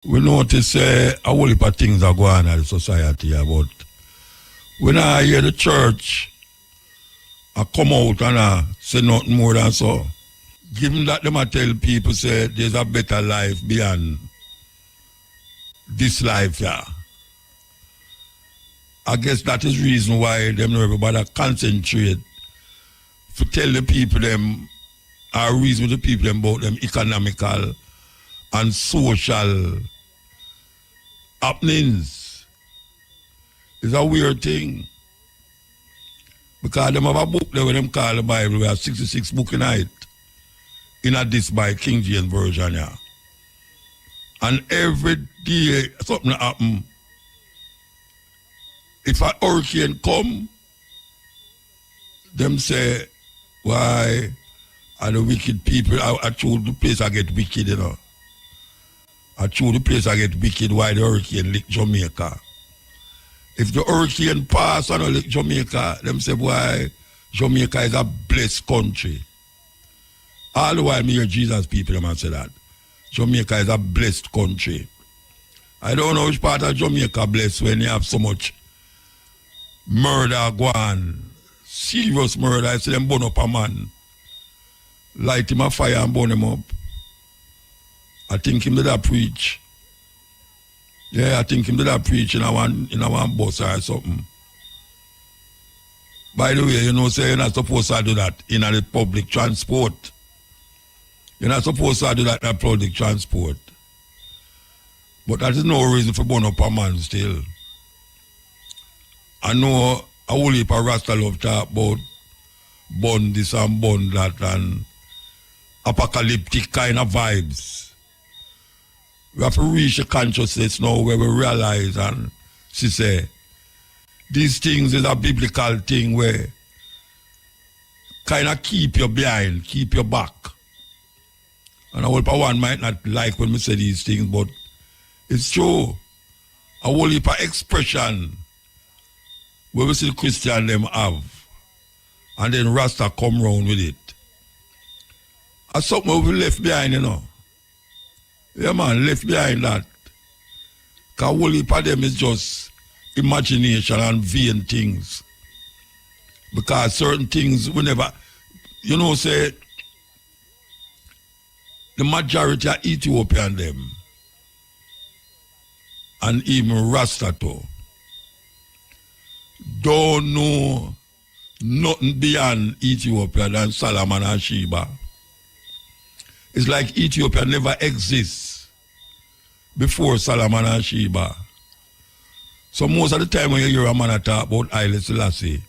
We notice a whole heap of things are going on in the society here, but when I hear the church I come out and I say nothing more than so. Given that them I tell people say there's a better life beyond this life here. I guess that is reason why them know everybody concentrate to tell the people them or reason with the people them about them economical and social happenings. It's a weird thing. Because them have a book there where them call the Bible, we have 66 books in it. In a this by King James Version, yeah. And every day something happen. If a hurricane come, them say, why are the wicked people, I choose the place I get wicked, you know. I choose the place I get wicked, why the hurricane lick Jamaica. If the hurricane pass and lick Jamaica, them say, why Jamaica is a blessed country. All the while me hear Jesus people them say that. Jamaica is a blessed country. I don't know which part of Jamaica blessed when you have so much murder go on. Serious murder. I see them burn up a man. Light him a fire and burn him up. I think him did that preach. Yeah, I think him did that preach in a one bus or something. By the way, you know, say you're not supposed to do that in a public transport. You're not supposed to do that in public transport. But that is no reason for burn up a man still. I know a whole heap of Rasta love talk about burn this and burn that and apocalyptic kind of vibes. We have to reach a consciousness now where we realize and she say, these things is a biblical thing where kind of keep you behind, keep your back. And a whole one might not like when we say these things, but it's true. A whole heap of expression where we see the Christian them have. And then Rasta come round with it. That's something we left behind, you know. Yeah, man, left behind that. Because a whole heap of them is just imagination and vain things. Because certain things we never, you know, say, the majority of Ethiopian them, and even Rasta too, don't know nothing beyond Ethiopia than Solomon and Sheba. It's like Ethiopia never exists before Solomon and Sheba. So most of the time when you hear a man talk about Haile Selassie,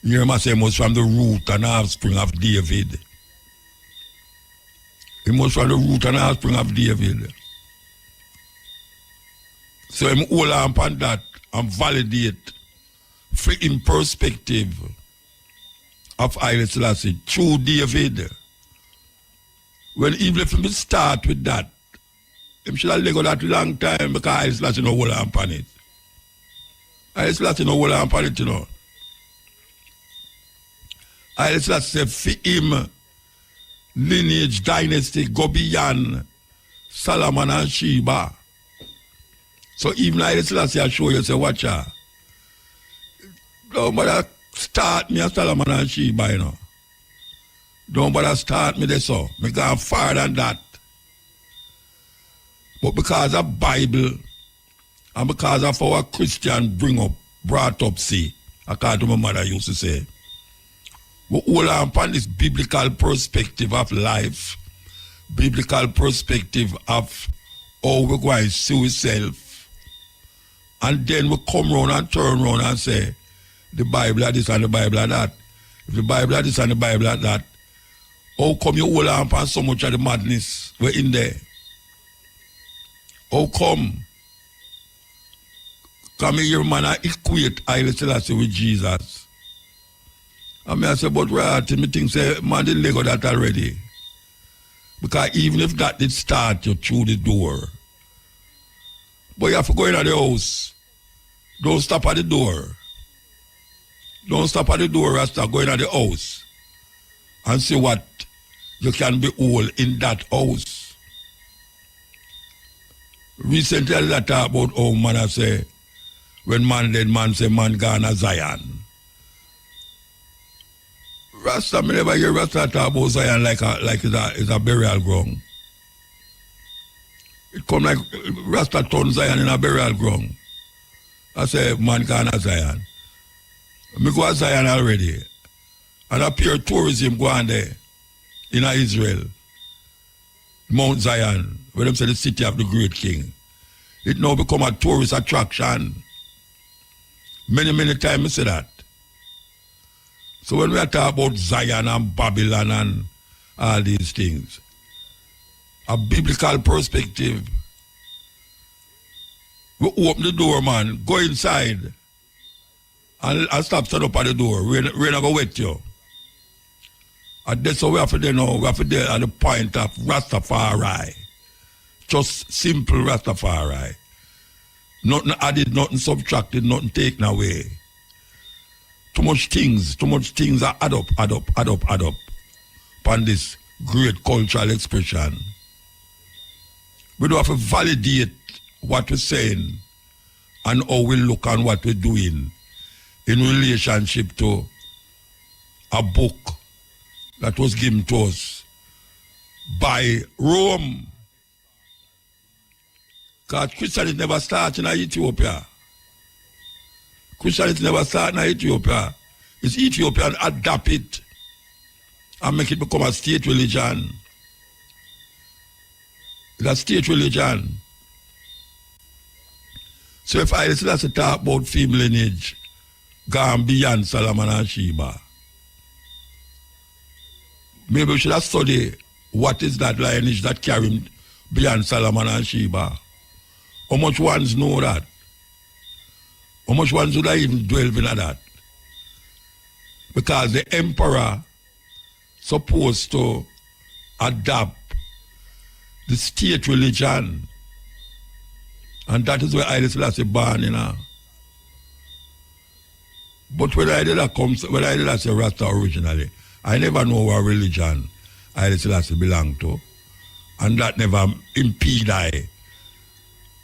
you hear him say he was from the root and offspring of David. He must from the root and offspring of David. So him hold on upon that and validate for in perspective of Haile Selassie through David. When even if he start with that, he should have let go that long time because Haile Selassie no hold on upon it. Haile Selassie no hold on upon it, you know. Haile Selassie for him lineage, dynasty, go beyond Solomon and Sheba. So even Haile Selassie I show you, say, watch out. Don't bother start me as Solomon and Sheba, you know. Don't bother start me there, so. Me go far than that. But because of Bible, and because of our Christian brought up, see, according to my mother used to say, we hold on upon this biblical perspective of life, biblical perspective of how we're going to see ourselves. And then we come around and turn around and say, the Bible are this and the Bible are that. If the Bible are this and the Bible are that, how come you hold on upon so much of the madness we're in there? How come? Come here, man, I equate Haile Selassie with Jesus. I mean, I say, but right, me think, say, man, didn't let go that already. Because even if that did start you through the door, but you have to go into the house. Don't stop at the door. Don't stop at the door, Rasta, go into the house and see what you can be all in that house. Recently I talk about how man I say, when man dead, man say man gone to Zion. Rasta, me never hear Rasta talk about Zion like it's a burial ground. It come like Rasta turn Zion in a burial ground. I say man gone to Zion. Me go to Zion already. And a pure tourism go on there in Israel. Mount Zion, where them say the city of the great king. It now become a tourist attraction. Many times I say that. So when we are talking about Zion and Babylon and all these things, a biblical perspective, we open the door, man, go inside and stop stand up at the door. Rain not go wet you. And that's how we have to do now. We have to do at the point of Rastafari. Just simple Rastafari. Nothing added, nothing subtracted, nothing taken away. Too much things are add up upon this great cultural expression. We do have to validate what we're saying and how we look and what we're doing in relationship to a book that was given to us by Rome. Because Christianity never started in Ethiopia. Christianity never started in Ethiopia. It's Ethiopian adapt it and make it become a state religion. It's a state religion. So if I listen to talk about female lineage, gone beyond Solomon and Sheba, maybe we should have studied what is that lineage that carried beyond Solomon and Sheba. How much ones know that? How much ones would I even delve into that? Because the emperor supposed to adopt the state religion. And that is where Haile Selassie born, you know. But when I did that say Rasta originally, I never know what religion Haile Selassie belonged to. And that never impede I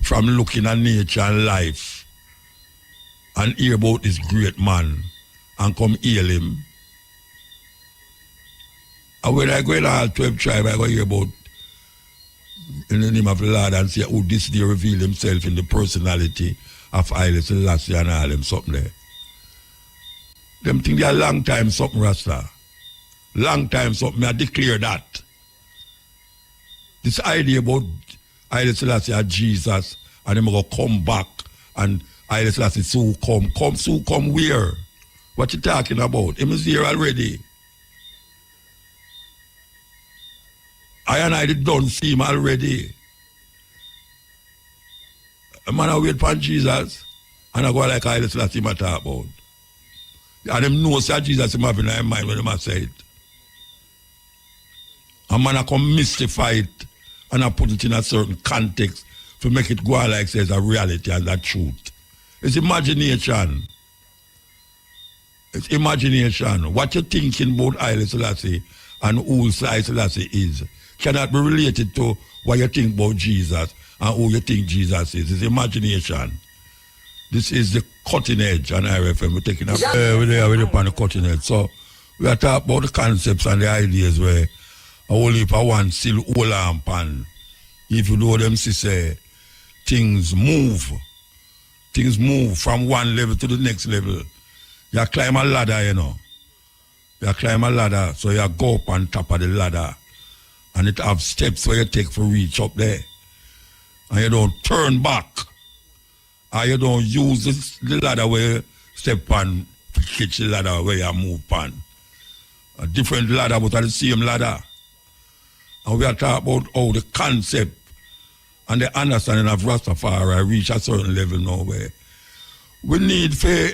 from looking at nature and life and hear about this great man and come hail him. And when I go in all 12 tribes, I go hear about in the name of the Lord and say, oh, this day reveal himself in the personality of Haile Selassie and all them something there. Them think they are long time something, Rasta. Long time something, I declare that. This idea about Haile Selassie and Jesus and them going to come back and Haile Selassie soon come where? What you talking about? Him is here already. I done see him already. A man I wait for Jesus and I go like Haile Selassie him talk about. And them know that Jesus him have in their mind when them say it. A man I come mystify it and I put it in a certain context to make it go like says a reality and a truth. It's imagination. It's imagination. What you're thinking about Haile Selassie and who Haile Selassie is cannot be related to what you think about Jesus and who you think Jesus is. It's imagination. This is the cutting edge on RFM. We're taking up we're upon the cutting edge. So we are talking about the concepts and the ideas where only if I want still hold on pan. If you know them say things move from one level to the next level. You climb a ladder, you know. You climb a ladder, so you go up on top of the ladder. And it have steps where you take for reach up there. And you don't turn back. Or you don't use the ladder where you step on to catch the ladder where you move on. A different ladder, but the same ladder. And we are talking about how the concept and the understanding of Rastafari reach a certain level now where we need to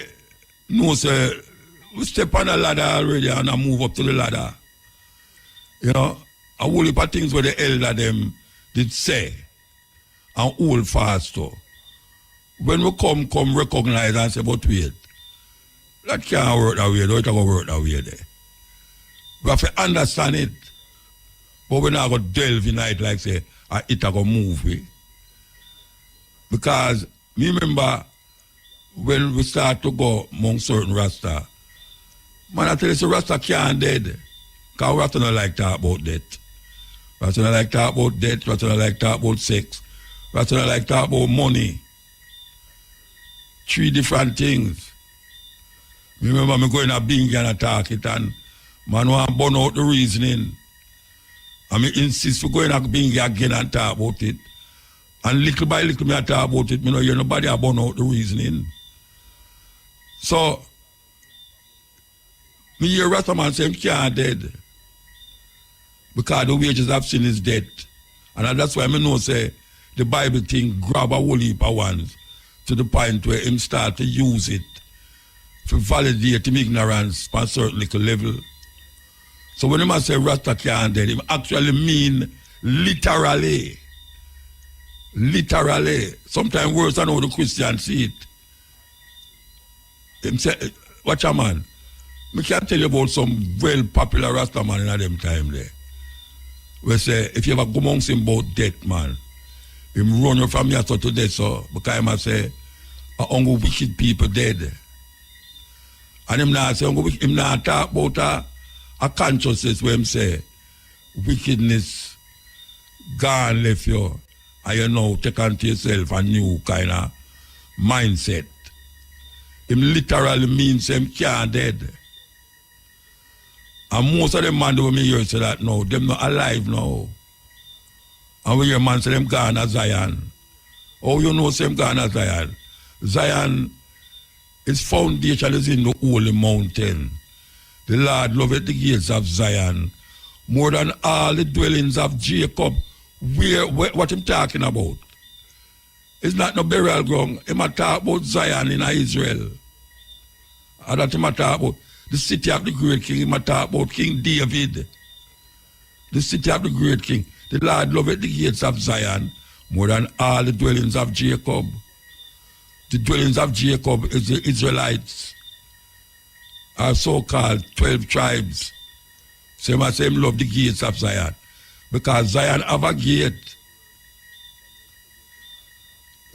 know, say, we step on the ladder already and I move up to the ladder. You know, a whole heap of things where the elder them did say and hold fast to. When we come recognize and say, but wait, that can't work that way, though it can't work that way there. We have to understand it. But we're not going to delve in it like say, it going to move. Because me remember when we start to go among certain Rasta, man, I tell you, so Rasta can't dead. Because Rasta don't like talk about death. Rasta don't like talk about death. Rasta don't like talk about sex. Rasta don't like talk about money. 3 different things. Me remember me going to Bingy and I talk it, and man want to burn out the reasoning. And me insist for going to Bingy again and talk about it. And little by little me I talk about it. Me know hear nobody a burn out the reasoning. So, me hear Rasta man say him can't dead. Because the wages of sin is death. And that's why I know say the Bible thing grab a whole heap of ones to the point where him start to use it to validate him ignorance on a certain little level. So when him say Rasta can't dead, him actually mean literally. Literally. Sometimes worse than how the Christians see it. Him say, watch a man. I can tell you about some well popular Rasta man in them time there. We say, if you ever go amongst him about death, man, him run you from here to death, so, because him say, only wicked people dead. And him not say, him not talk about a consciousness where him say, wickedness gone left you, and you know, take on to yourself a new kind of mindset. Him literally means him can't dead. And most of them man do me hear say that no, them not alive now. And when your man say them gone as Zion. Oh, you know say them gone as Zion. Zion, its foundation is in the holy mountain. The Lord loveth the gates of Zion more than all the dwellings of Jacob. Where what him talking about? It's not no burial ground. Him a talk about Zion in Israel. And that him a talk about the city of the great king. Him a talk about King David. The city of the great king. The Lord loveth the gates of Zion more than all the dwellings of Jacob. The dwellings of Jacob is the Israelites, are so-called 12 tribes. So him say him love the gates of Zion. Because Zion have a gate.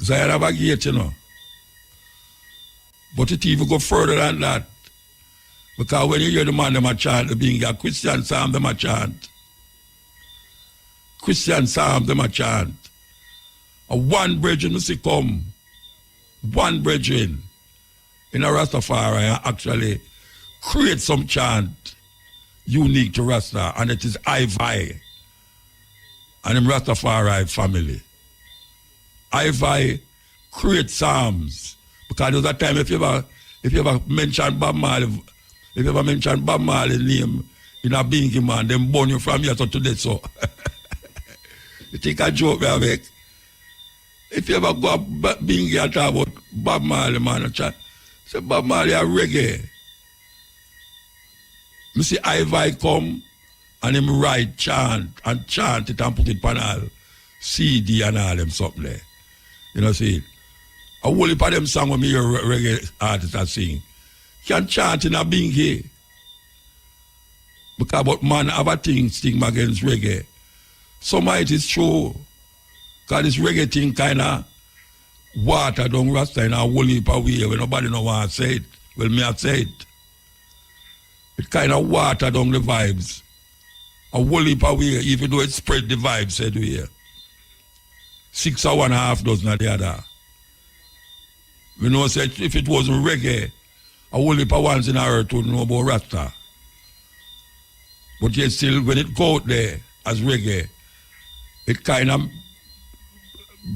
Zion have a gate, you know. But it even go further than that. Because when you hear the man them a chant, the being a Christian psalm them a chant. Christian psalm them a chant. And one brethren must come. One brethren in a Rastafari actually create some chant unique to Rasta, and it is Ivai and him Rastafari family. Ivai create psalms because there was a time if you ever mention Bob Marley, if you ever mention Bob Marley name in a Bingy man, them burn you from here to today. So you think I joke me avec? If you ever go up Bingy and talk about Bob Marley, man, say Bob Marley a reggae. Me see Ivai come and him write chant it and put it on all CD and all them something there. You know, see it. A whole heap of them song when me hear reggae artists are sing. Can chant in a Bingy. Because but man have a thing stigma against reggae. Somehow it is true. Because this reggae thing kind of water down Rasta in a whole heap of way when nobody no want to say it. Well, me I say it. It kind of water down the vibes. A whole heap of way, even though it spread the vibes, said we here. 6 or 1.5 dozen of the other. We know say if it wasn't reggae, a whole heap of ones in our earth would know about Rasta. But yet still, when it go out there as reggae, it kind of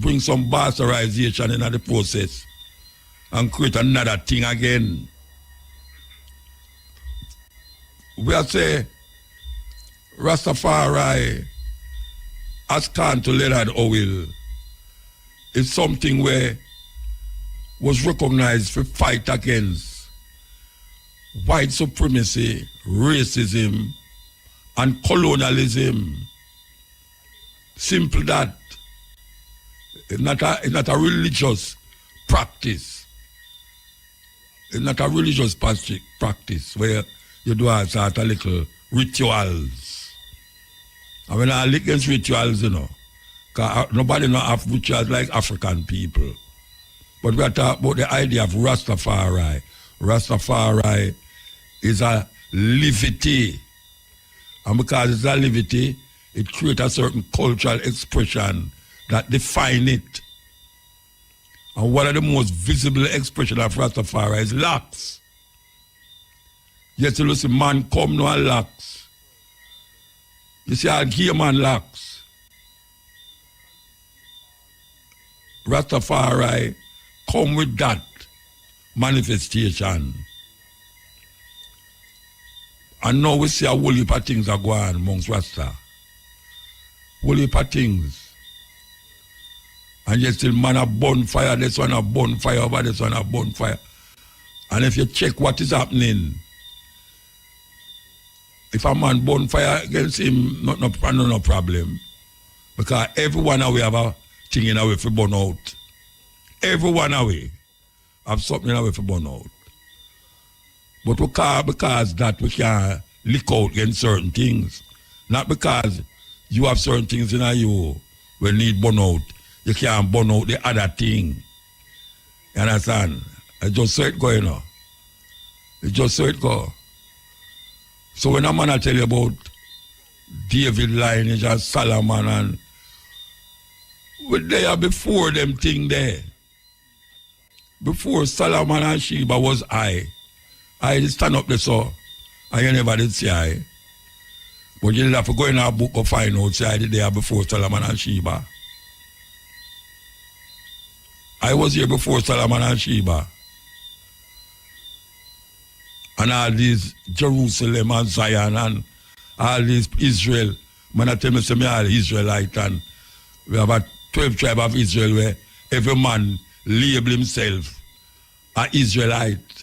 brings some bastardization in the process and create another thing again. We are say Rastafari as can to Leonard Owil is something where was recognized for fight against white supremacy, racism, and colonialism. Simple that. It's not a religious practice. It's not a religious practice where you do a sort of little rituals. And when I look against rituals, you know, Because nobody know have rituals like African people. But we are talking about the idea of Rastafari. Rastafari is a livity. And because it's a livity, it creates a certain cultural expression that define it. And one of the most visible expression of Rastafari is locks. Yes, you see, man come no locks. You see, I hear man locks. Rastafari come with that manifestation. And now we see a whole heap of things are going on amongst Rasta. Whole heap of things. And yet still man a bonfire, this one a bonfire, over this one a bonfire. And if you check what is happening, if a man bonfire against him, no problem. Because everyone away have a thing in a way for burn out. Everyone away have something in a way for burn out. But because that we can lick out against certain things. Not because you have certain things in you we need burn out. You can't burn out the other thing. You understand? I just saw it going on. It just saw it go. So when a man I tell you about David lineage and Solomon and we there before them thing there. Before Solomon and Sheba was I did stand up there so and you never did see I. But you did have to go in our book and find out say I did there before Solomon and Sheba. I was here before Solomon and Sheba. And all these Jerusalem and Zion and all these Israel. Man, I tell me, say me all Israelite and we have a 12 tribe of Israel where every man label himself an Israelite.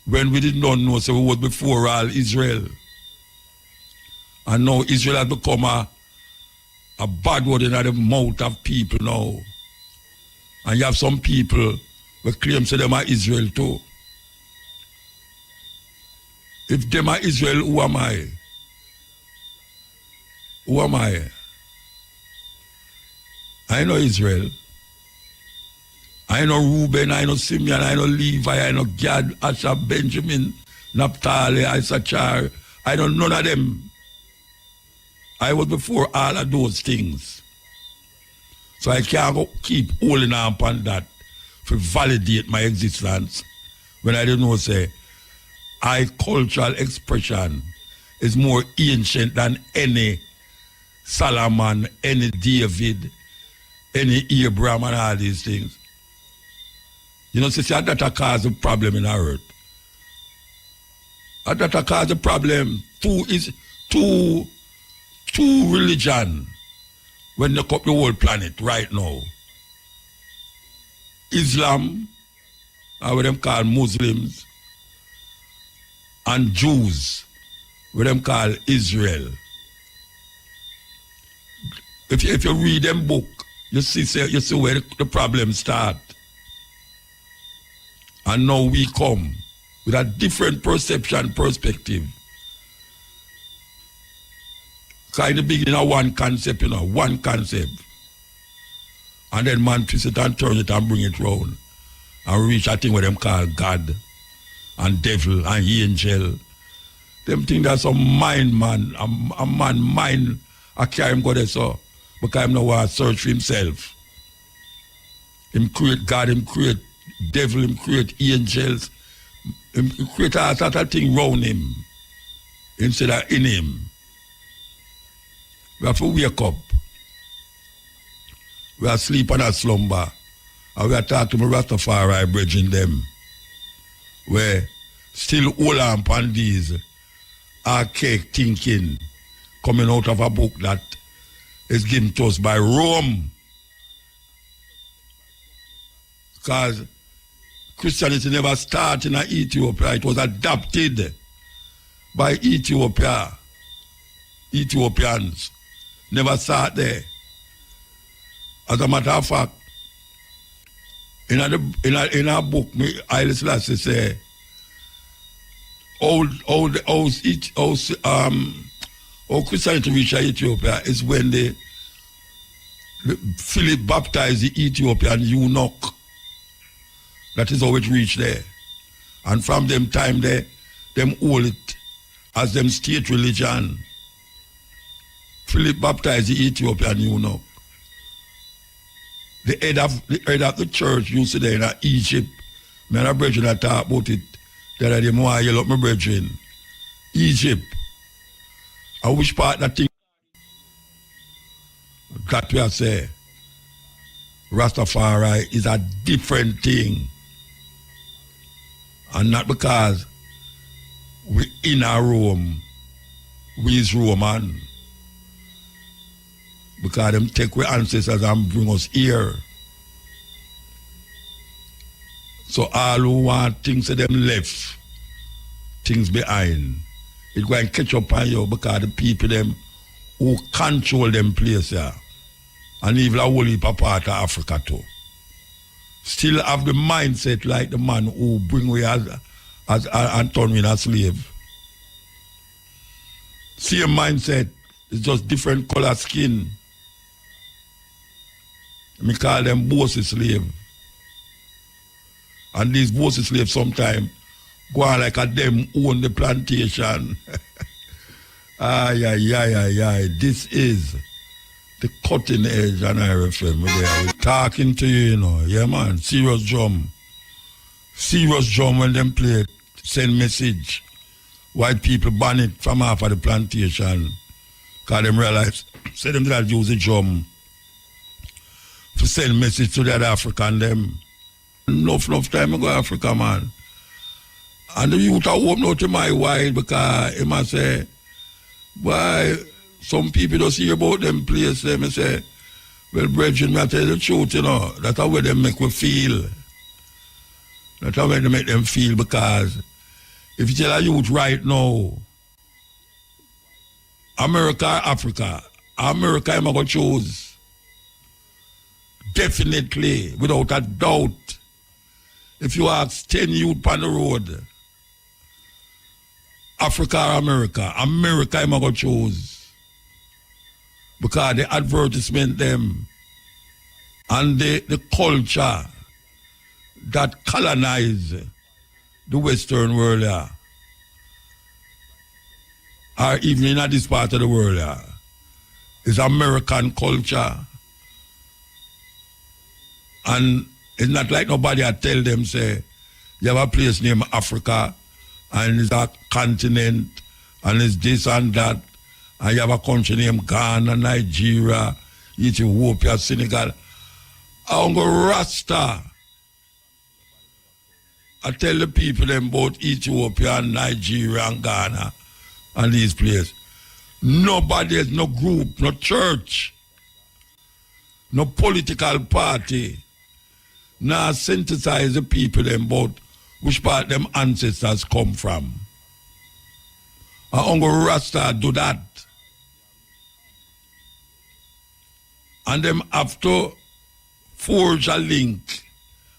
When we did not know, so we was before all Israel. And now Israel has become a bad word in the mouth of people now. And you have some people who claim say them are Israel too. If them are Israel, who am I? Who am I? I know Israel. I know Reuben, I know Simeon, I know Levi, I know Gad, Asher, Benjamin, Naphtali, Issachar. I know none of them. I was before all of those things. So I can't go keep holding on upon that to validate my existence when I don't know, say, I cultural expression is more ancient than any Solomon, any David, any Abraham and all these things. You know, see, that cause a problem in our earth. That cause a problem. Two religion when they cover the whole planet right now. Islam, or what them call Muslims, and Jews, what them call Israel. If you read them book, you see where the problem start. And now we come with a different perspective. Because in the beginning, one concept, one concept. And then man twist it and turn it and bring it round. And reach a thing what them call God and devil and angel. Them think that's some mind, man. A man mind, I carry him go there so. Because him no want to search for himself. Him create God, him create devil, him create angels. Him create a sort of thing round him. Instead of in him. We have to wake up. We are asleep and a slumber. And we are talking to Rastafari bridging them. Where still hold on upon these archaic thinking coming out of a book that is given to us by Rome. Because Christianity never started in Ethiopia. It was adopted by Ethiopians. Never started there. As a matter of fact, in a book, Haile Selassie say, how how Christianity reached Ethiopia is when Philip baptized the Ethiopian eunuch. That is how it reached there. And from them time there, them hold it as them state religion. Philip baptized the Ethiopian eunuch. The head of the church used to there in Egypt. Me and a brethren that talk about it. That I didn't want to yell up my brethren. Egypt. And which part that thing that we are say Rastafari is a different thing. And not because we in a Rome, we is Roman. Because them take our ancestors and bring us here. So all who want things to them left, things behind, it go and catch up on you because the people them who control them place here, and even a whole heap of part of Africa too, still have the mindset like the man who bring we as and turn we as slave. Same mindset, it's just different color skin. Me call them bossy slave. And these bossy slaves sometimes go on like a them own the plantation. Ay. This is the cutting edge on RFM. We're talking to you, you know. Yeah, man. Serious drum. Serious drum when them play, send message. White people ban it from half of the plantation. Because them realize, say them that use the drum to send message to the other African them. Enough time ago Africa, man. And the youth are open out to my wide because he must say, why some people don't see about them place, them say, well, brethren, I tell you the truth, you know, that's how they make we feel. That's how they make them feel, because if you tell a youth right now, America or Africa, America I'm going to choose. Definitely, without a doubt. If you ask 10 youth on the road, Africa or America, America I'm going to choose. Because the advertisement them and the culture that colonize the Western world or even in this part of the world is American culture. And it's not like nobody I tell them, say, you have a place named Africa, and it's a continent, and it's this and that, and you have a country named Ghana, Nigeria, Ethiopia, Senegal. I'm going to Rasta. I tell the people them about Ethiopia, and Nigeria, and Ghana, and these places. Nobody has no group, no church, no political party. Now synthesize the people them about which part them ancestors come from. And Uncle Rasta do that. And them have to forge a link.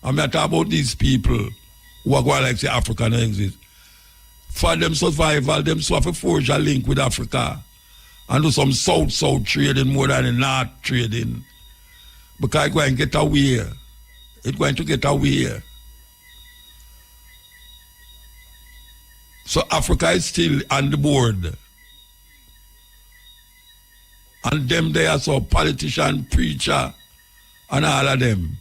I'm not talking about these people who are going like say Africa don't exist. For them survival, them so have to forge a link with Africa and do some south-south trading more than the north trading. Because it's going to get away. It's going to get away. So Africa is still on the board. And them there, so politician, preacher, and all of them,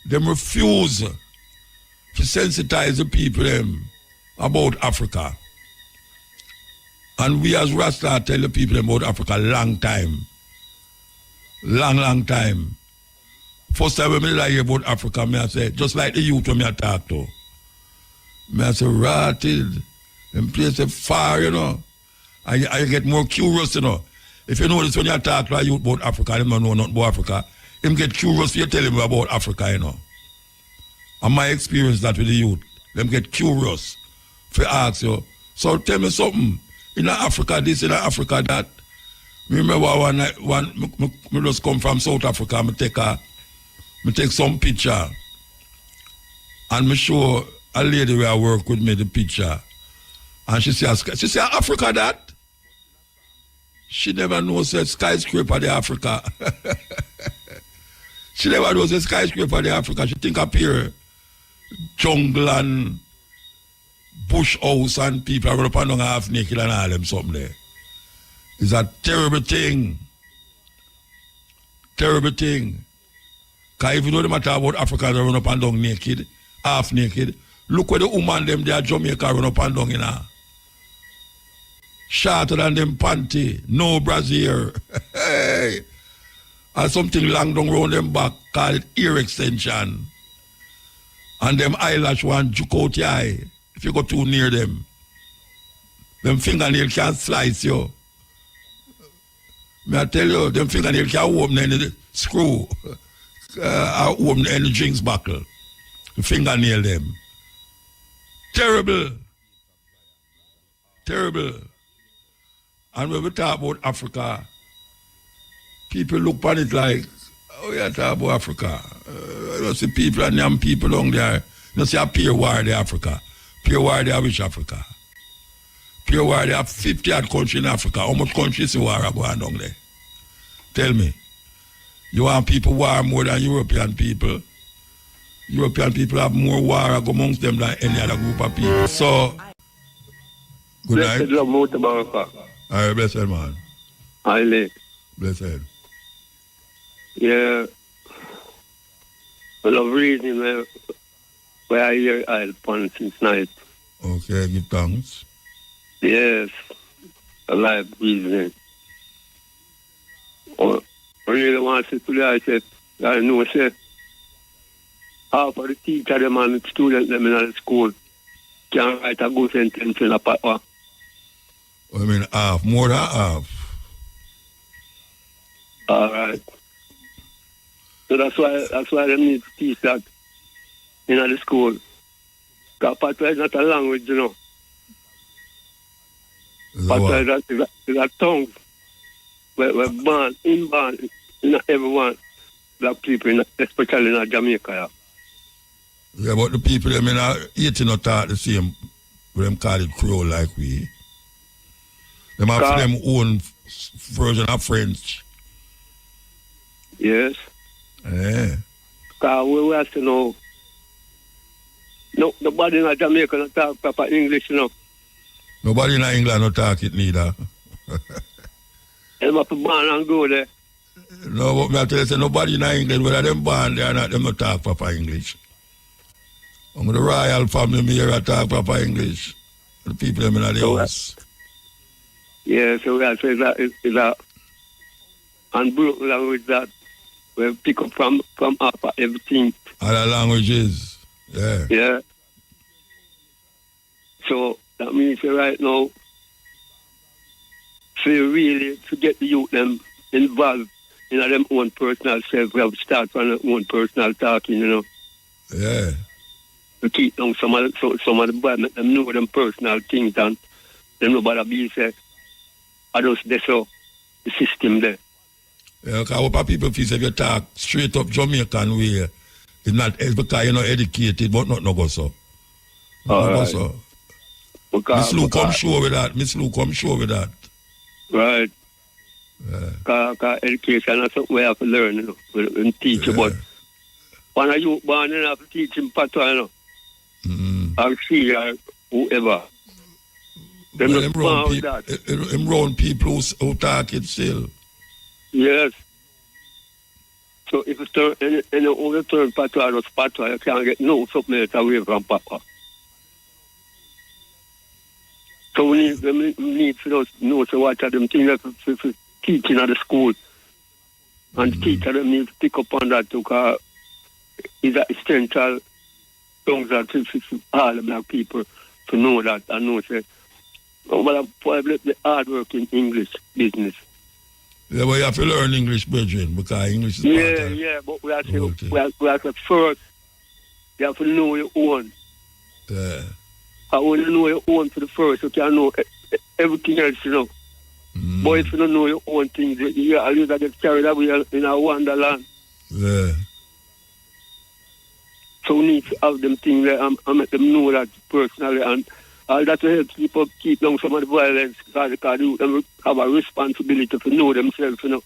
them refuse to sensitize the people them about Africa. And we as Rasta tell the people about Africa long time. Long time. First time when I hear about Africa, I say, just like the youth when I talk to. I say, rotted. Them places far, you know. I get more curious, you know. If you notice when you talk to a youth about Africa, they don't know nothing about Africa. Him get curious for you tell him about Africa, you know. And my experience that with the youth, them get curious for ask you. So tell me something. In Africa this, in Africa that. Me remember me just come from South Africa, me take some picture and me show a lady where I work with me the picture. And she says, Africa that? She never knows a skyscraper the Africa. She never knows a skyscraper the Africa. She think up here, jungle and bush house and people run up and down half naked and all them something there. It's a terrible thing. Terrible thing. Because if you know the matter about Africans that run up and down naked, half naked, look where the woman them there Jamaica run up and down in her. Shorter than them panty, no brassiere. Hey. And something long down round them back, call it ear extension. And them eyelash one juke out your eye if you go too near them. Them fingernail can slice you. May I tell you, them fingernail can open any screw, open any drinks buckle. The fingernail them. Terrible. Terrible. And when we talk about Africa, people look on it like, oh yeah, talk about Africa. You see people and young people down there. You see a pure war in Africa. Pure war they which Africa? Pure war they have 50 odd countries in Africa. How much countries is war are going down there? Tell me. You want people war more than European people? European people have more war amongst them than any other group of people. So, good night. Blessed love, Mutabaruka. All right, blessed man. Highly. Blessed. Yeah. I love reading where I hear I'll pun since night. Okay, give thanks. Yes. I like reasoning. Or really want to say today, I said, I know, say, half of the teacher them and the students them in the school can write a good sentence in a paper. I mean half, more than half. All right. So that's why they need to teach that in the school. Because patois is not a language, you know. Patois is a tongue. We're born, inborn, in everyone, black people, especially in Jamaica. Yeah, but the people, I mean, Haiti not talk the same, them call it Creole like we. Them have them own version of French. Yes. Yeah. Because we have to know, no, nobody in Jamaica not talk proper English, you know. Nobody in England not talk it neither. Them have to born and go there. No, but me I tell you, say, nobody in England, whether them born there or not, them not talk proper English. I'm the royal family me here I talk proper English. The people them in the house. Yeah, so we have to say that is a unbroken language that we pick up from after everything. Other languages. Yeah. Yeah. So that means right now, so really to get the youth them involved in their own personal self, we have to start from their own personal talking, you know. Yeah. To keep down some of the boys, make them know them personal things and them nobody be say, I just this so the system there. Yeah, because what people feel if you talk straight up Jamaican way, it's not because you're not educated, but not no go so. Not go so. Miss Lou come show with that. Miss Lou come show with that. Right. Yeah. Because education is something we have to learn, you know, and teach you. But when a youth born, you have to teach him patois, you know. Or she or whoever. Them well, them round people who talk it still. Yes. So if you turn any other turn patois or patois, you can't get no something else away from papa. So we need to know so what are them things that for teaching at the school. And the teacher them need to pick up on that because it's essential things that for all the black people to know that and know say, well, probably the hard work in English business. Yeah, but you have to learn English, brethren, because English is part of but we have to first, you have to know your own. Yeah. I want to know your own for the first, you can know everything else, you know. But if you don't know your own things, you always get carried away in a wonderland. Yeah. So we need to have them things there and make them know that personally and all that will help keep down some of the violence because the youth them have a responsibility to know themselves, you know.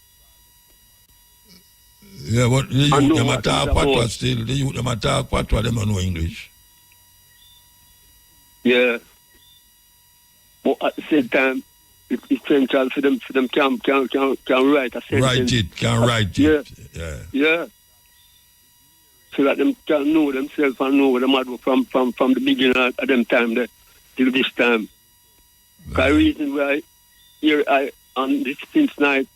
Yeah, but the And youth know them what attack it's patwa about. still. The youth them attack patwa, them don't know English. Yeah. But at the same time, it's essential for them can write a sentence. Write it, can write Yeah. it. Yeah. Yeah. So that them can know themselves and know what them are from the beginning of them time there till this time. The reason why here I on this since night,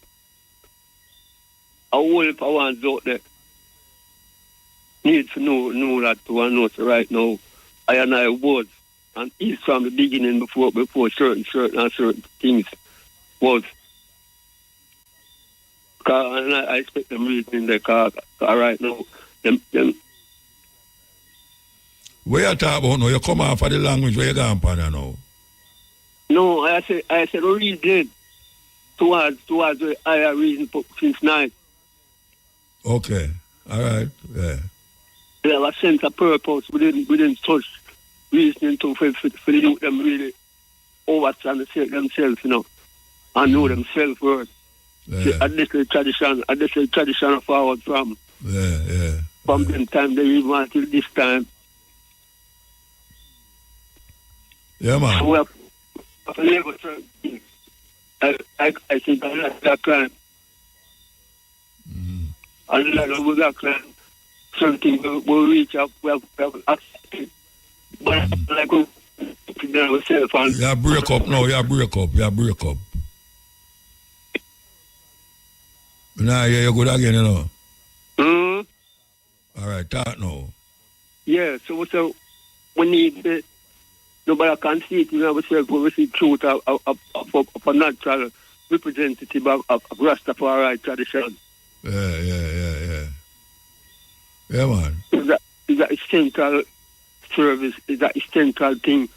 a whole heap of ones out there need to know that to and know so right now I was and is from the beginning before certain things was. And I expect them reading the car right now. Them Where you talk about now? You come off of the language where you gone for now. no, I said reason towards the higher reason since night. Okay. All right. Yeah. They have a sense of purpose within such reasoning to for the youth them really overstand themselves, you know, and know themselves worth. Yeah. This is tradition forward from Yeah. them time they even until this time. Yeah, man. So we have to live with certain things. I think I like that climb. And like with that climb, certain things will reach up, we have accepted. But like we ourselves and You break up now, you break up. Nah, yeah, you good again, you know. All right, talk now. yeah, so we need the nobody can see it in ourselves, but we see truth of a natural representative of Rastafari tradition. Yeah. Yeah, man. Is that essential service, is that essential thing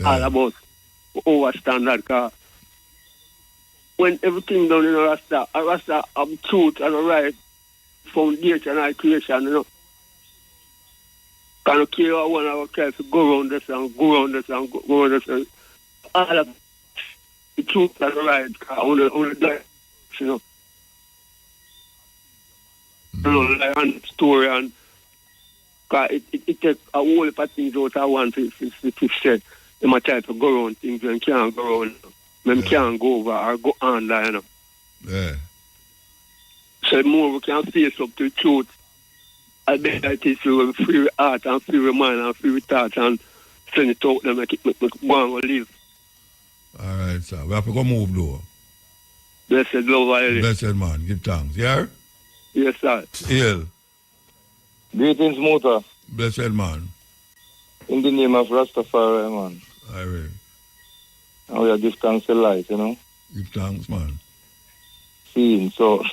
all about our standard car. When everything done in a Rasta have truth and a right foundation and creation, you know. Can care one of our kids to go around this and go around this and go around this and all of the truth and the right on the direction, you know. You know, like on the story and it takes a whole heap of things out of one to say them a try to go around things and can't go around. Them can't go over or go under, you know. Yeah. So the more we can face up to the truth, I bet that is with free heart and free mind and free thought and send it out and make go and live. All right, sir. We have to go move, though. Blessed love, I live. Blessed man. Give thanks. Yeah? Yes, sir. Hail. Greetings, Muta. Blessed man. In the name of Rastafari, man. All right. And we are give thanks to life, you know. Give thanks, man. Seeing, so,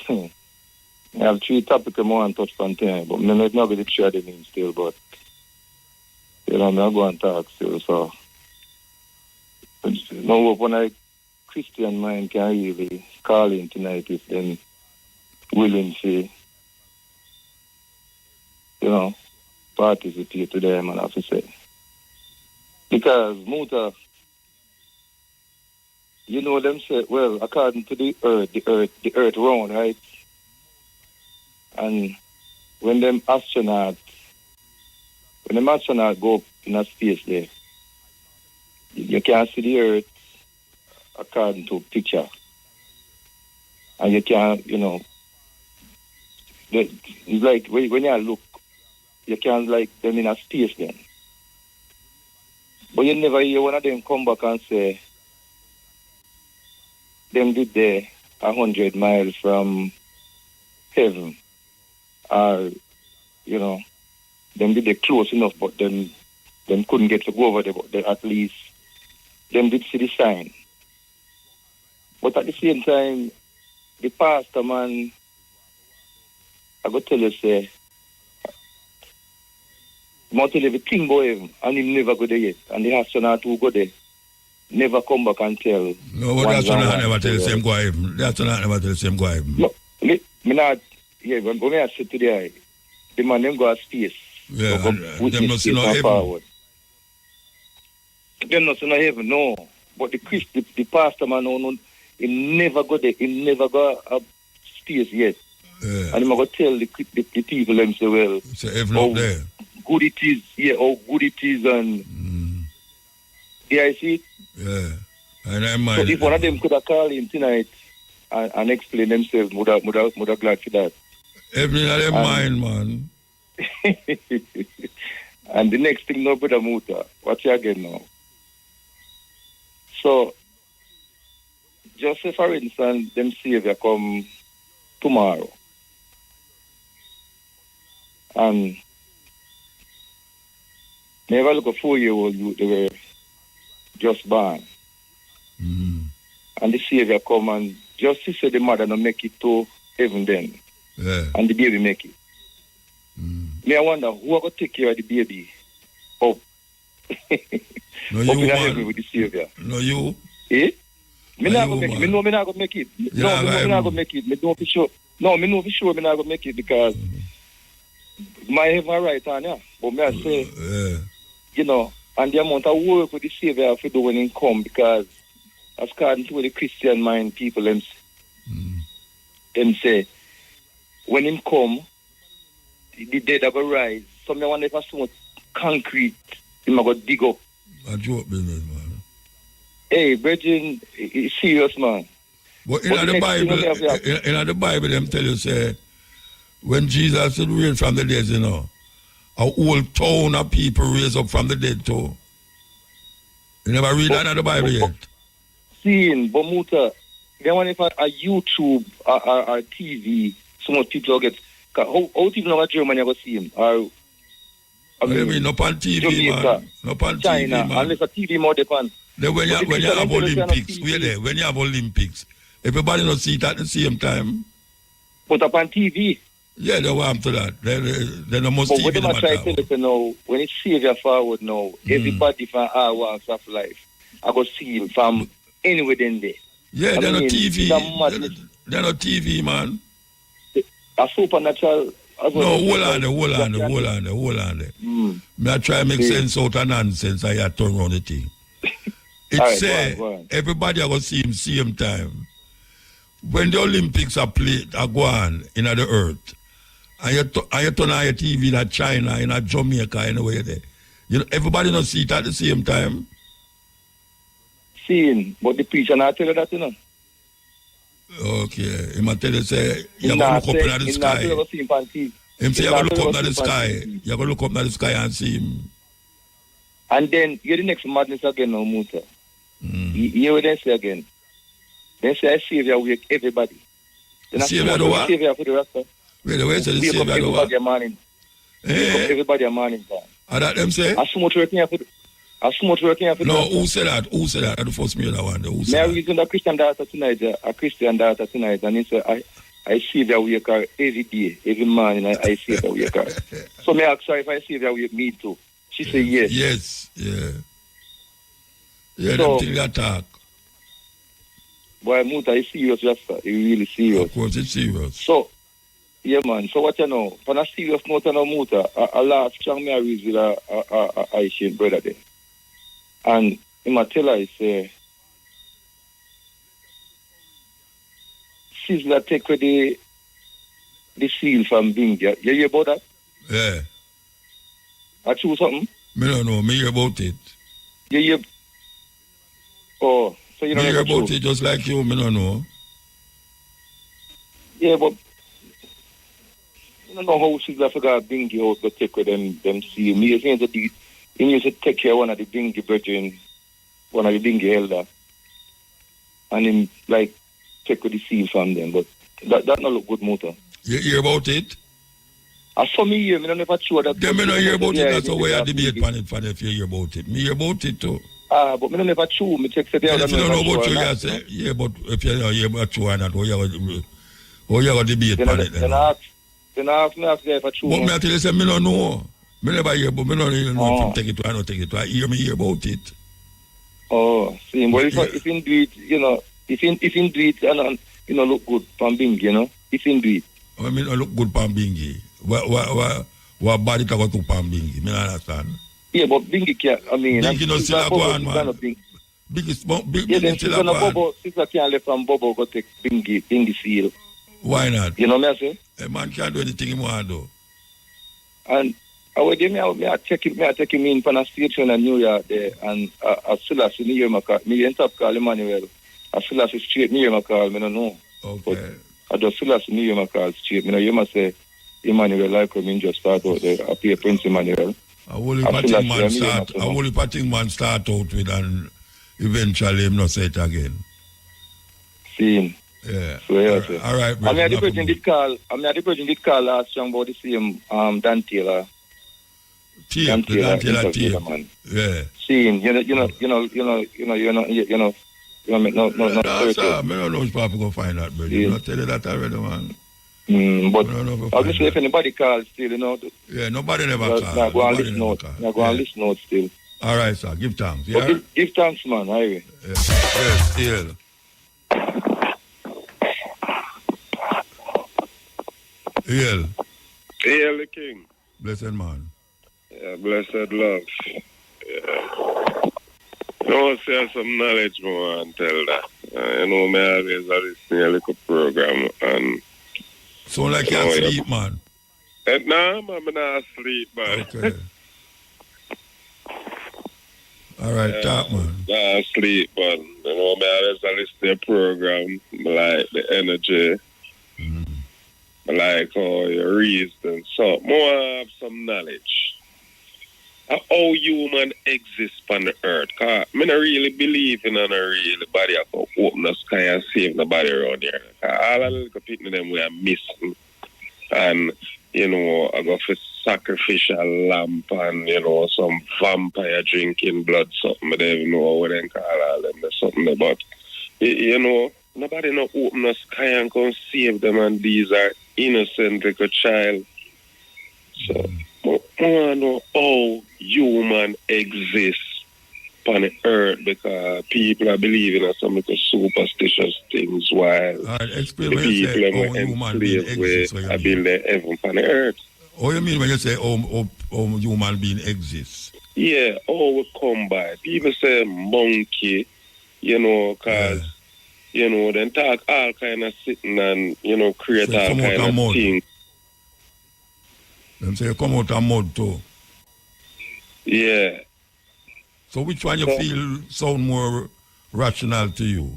I have 3 topics I want to touch on tonight, but I'm not going to share the name still, but, you know, I'm not going to talk still, so. No, when a Christian mind can really call in tonight if them willing to, you know, participate to them, and I have to say. Because, Muta, you know them say, well, according to the earth round, right? And when them astronauts go up in a space there, you can see the earth according to picture. And you can, you know, it's like when you look, you can like them in a space then. But you never hear one of them come back and say, them did there 100 miles from heaven. Or, you know, them did they close enough, but them couldn't get to go over there, but they, at least them did see the sign. But at the same time, the pastor man, I got to tell you, say, I'm going to tell you, the king go heaven, and he never go there yet. And the astronaut who go there, never come back and tell. No, but that's not never tell the same go heaven. That's not never tell the same go heaven. No, me not, yeah, when I say to the man, them go to space. Yeah, so and them not see no heaven. Forward. Them not in heaven, no. But the pastor man, no, he never go there. He never go upstairs yet. Yeah. And I'm going to tell the people them say, well, So heaven up there. good it is, yeah, how good it is, and yeah, I see it. Yeah. And I mind. So if one of them could have called him tonight and explain themselves, would have glad for that. Heaven in their mind, man. And the next thing, no, Brother Muta, watch you again now. So, just say for instance, them Savior come tomorrow. And never look a 4-year-old youth, they were just born. And the Savior come and just to say the mother no make it to heaven then. Yeah. And the baby make it. Me I wonder who are going to take care of the baby up. No, up you, in man. heaven with the Savior. No, you. Eh? Me not you, going to make it. man. Me know me not going to make it. Yeah, No, me know right. me not going to make it. Me know for sure. No, me know for sure me not going to make it because my heaven right on, yeah. But me I say, Yeah. you know, and the amount of work with the Savior have to do when he come because according to the Christian mind people them say when him come the dead are going to rise. So me wonder if I so much concrete him are going to dig up. A joke business, man. Hey, Virgin, it's serious, man. But But in the the next thing Bible, we have here- in the Bible, them tell you, say, when Jesus would raise from the dead, you know, a whole town of people raise up from the dead too. You never read that in the Bible yet? Seeing, but Muta, then when if a YouTube or TV, so much people get, how people know Germany go see him? Or, I mean, no on TV, Jamaica, man. No on China, TV, man. unless a TV more depend. Then when But you, the when you people have them tell you say on Olympics, TV. wait there, when you have Olympics, everybody not see it at the same time. But upon TV, Yeah, they want to that. Then the most but TV what they them I try to matter. tell you now, when it's Savior forward now, everybody from all walks of life, I go see him from anywhere in there. Yeah, I they're not mean, TV. that madness. They're not TV, man. A supernatural as well. No, hold on there. Me I try to make Yeah. sense out of nonsense. I turn around the thing. It Alright, say go on. everybody are gonna see him same time. When the Olympics are played, are go on in the earth, and you turn on your TV in China, in Jamaica, anywhere there. You know, everybody not see it at the same time. Seeing, but the preacher not tell you that, you know. Okay, he might tell you say you He gotta not look up say- in the he not sky. tell you see him on TV. Him say He you not gotta look tell up you in the see him on sky. TV. You gotta look up in the sky and see him. And then you're the next madness again now, Muta. Here what they say again. They say I Savior wake everybody. Then I Savior do what? Savior for the rest of Wait, wait, say the wake up Savior do what? everybody a morning. Wake up Eh? everybody a morning time. Are that them say? I so much working here for No, who said that? Who said that? That's the first me that one. Who May I said that? reason a Christian daughter tonight, and he said, I see that wake her every day, every morning, I see that wake her. So may I ask her if I see that wake me too? She said yes. Yes, yeah. Yeah, So- them things that talk. Boy, Muta is serious, Rasta. He really serious. Of course, it's serious. So, yeah, man. So what you know? For a serious note, no Muta, a last strong marriage with a Haitian brother there. And he might tell her, he say, Sizzler take with the seal from Bingia. You hear about that? Yeah. I choose something? Me don't know. Me hear about it. You hear? Oh, so you Me don't hear know about it just like you. Me don't know. Yeah, but I don't know how Sizzler forgot Bingi out to take with them seal. Me is saying that he used to take care of one of the Bingi brethren, one of the Bingi elder, and him like take with the seal from them. But that not look good, Motor. You hear about it? I saw me here, I don't never sure that. Then me don't hear about Yeah, it. That's the way I it's debate on it for if you hear about it. Me hear about it too. but me don't never true. Me check the And if you don't know about sure you, or you not, say, yeah, but if you don't hear about you or not, how you gonna debate on it Then then? I ask me if I true. But me I tell you, say, me don't know. Me never hear, but me don't even know if Oh. him take it or I don't take it. I hear about it. Oh, see, but Yeah. if him do it, you know, if him do it, and you know, look good, Pambing, you know, if him do it. I mean, I look good Pambingi. What body to go to Pambingi? Me not understand. Yeah, but Bingy can't, I mean... Bingy no still a go on, man. Bingy still a go on. Sister can't left from Bobo go take Bingy seal. Why not? You know what I say? A man can't do anything he want to do. And I would give me I take him in for a station in New York there, and I still have to hear my call. Me end up call Emmanuel. I still have to straight me hear my call, I don't know. Okay. But I just still have to hear my call straight. You must say, Emmanuel, like when just start out there, I pay Prince Emmanuel. I will patting man start out with, and eventually him not say it again. See him. Yeah. So, yeah, all right, I mean, the person did call last young about the same Dan Taylor. Dan Taylor. Man. Yeah. See him, no. No, sir, I don't know if Papa go find that, but you not tell you that already, man. But obviously, if anybody calls still, Yeah, nobody never calls. Now go and listen out. Listen out still. All right, sir. Give thanks. Yeah. Give thanks, man. Highway. Yes. Hail. Hail the King. Blessed man. Yeah, blessed love. Yeah. You say some knowledge more and tell that. Me always listen to a little program and... So like you're asleep, man? No, I'm not asleep, man. Okay. All right, talk, man. Not asleep, man. Me always listen to a program, like the energy. I like how you reason. So, more have some knowledge. How human exists on the earth. Because I don't really believe in a really body that can open the sky and save the body around here. All the little people them we are missing. And, I go for sacrificial lamp and, some vampire drinking blood, something. I don't even know what they call all them, something. But, nobody no open the sky and can save them, and these are innocent like a child. So, I want to know how human exists on the earth, because people are believing in some little superstitious things while the people are enslaved where I build their heaven on the earth. What you mean when you say how human being exists? Yeah, how we come by. People say monkey, because... then talk all kind of sitting and, create so all kind of things. Them say you come out of mud too. Yeah. So which one you feel sound more rational to you?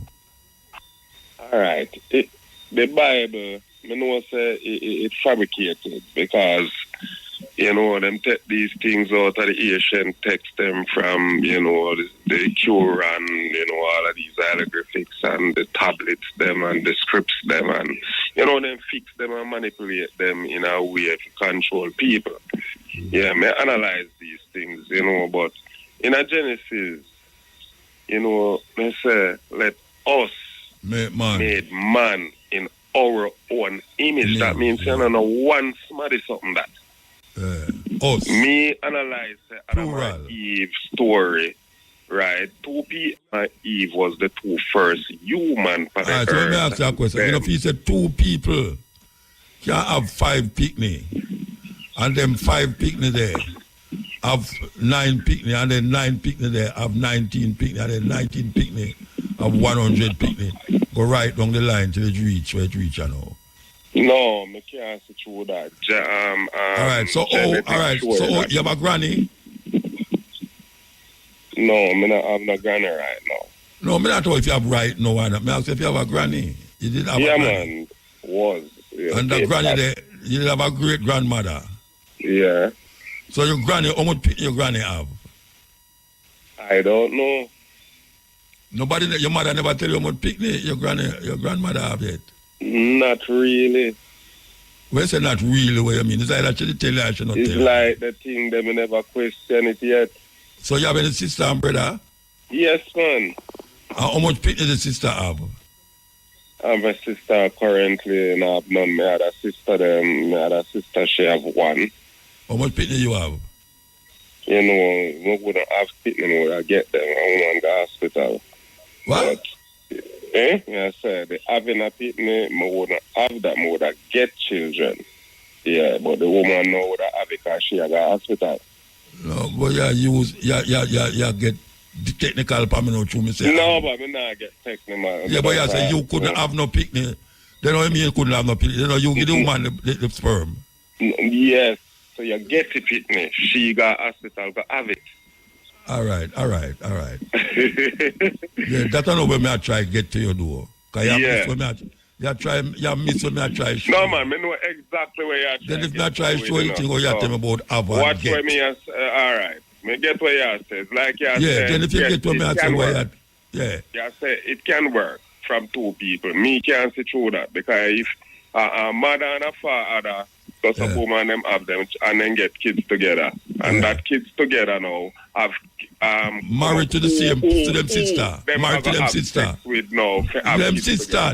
All right. The Bible, I know say it's fabricated because, them take these things out of the ancient text them from, the Quran, all of these hieroglyphics and the tablets them and the scripts them and, them fix them and manipulate them in a way to control people. Yeah, me analyze these things, but in a Genesis, they say, let us made man in our own image. That means, one somebody something that. Us. Me analyze Adam and Eve story, right? 2 people and Eve was the 2 first human for the earth. So let me ask you a question. If you said 2 people can have 5 picnic, and them 5 picnic there have 9 picnic, and then 9 picnic there have 19 picnic, and then 19 picnic have 100 picnic. Go right down the line till it reach where it reach, No, I can't say through that. All right, so you have a granny? No, I don't have no granny right now. No, I'm not sure if you have right now. I ask if you have a granny. You did have a granny? Man, was. Yeah, and the granny there, you did have a great grandmother? Yeah. So your granny, how much your granny have? I don't know. Nobody, your mother never tell you how much picnic your grandmother have yet? Not really. When you say not really, what you mean? Is that actually tell you I should not tell you? It's like the thing that we never question it yet. So you have any sister and brother? Yes, man. How much picnic the sister have? I have a sister currently, and I have none. My other sister, she have 1. How much picnic you have? We wouldn't have picnic, we would get them. I went to the hospital. What? Yeah, sir. Having a picnic, I wouldn't have that. I would have get children. Yeah, but the woman know would have it because she had a hospital. No, but you get the technical for me now through me say. No, but me not get technical. Yeah, but you say you couldn't have no picnic. Then what you mean you couldn't have no picnic? You know, you give the woman the sperm. Yes. So you get the picnic. She got hospital to have it. All right. Yeah, that's not where me I try to get to your door. Cause you miss when me I try show. No man, me know exactly where you're trying. Then if not try show you think you tell me about have and watch get. where me all right. Me get what you say. Like you yeah, then if you get what me I say where you say it can work from two people. Me can't see through that because if a mother and a father does a woman them have them and then get kids together. And that kids together now have married to the same to them sister. Married to them sister. With no them sister.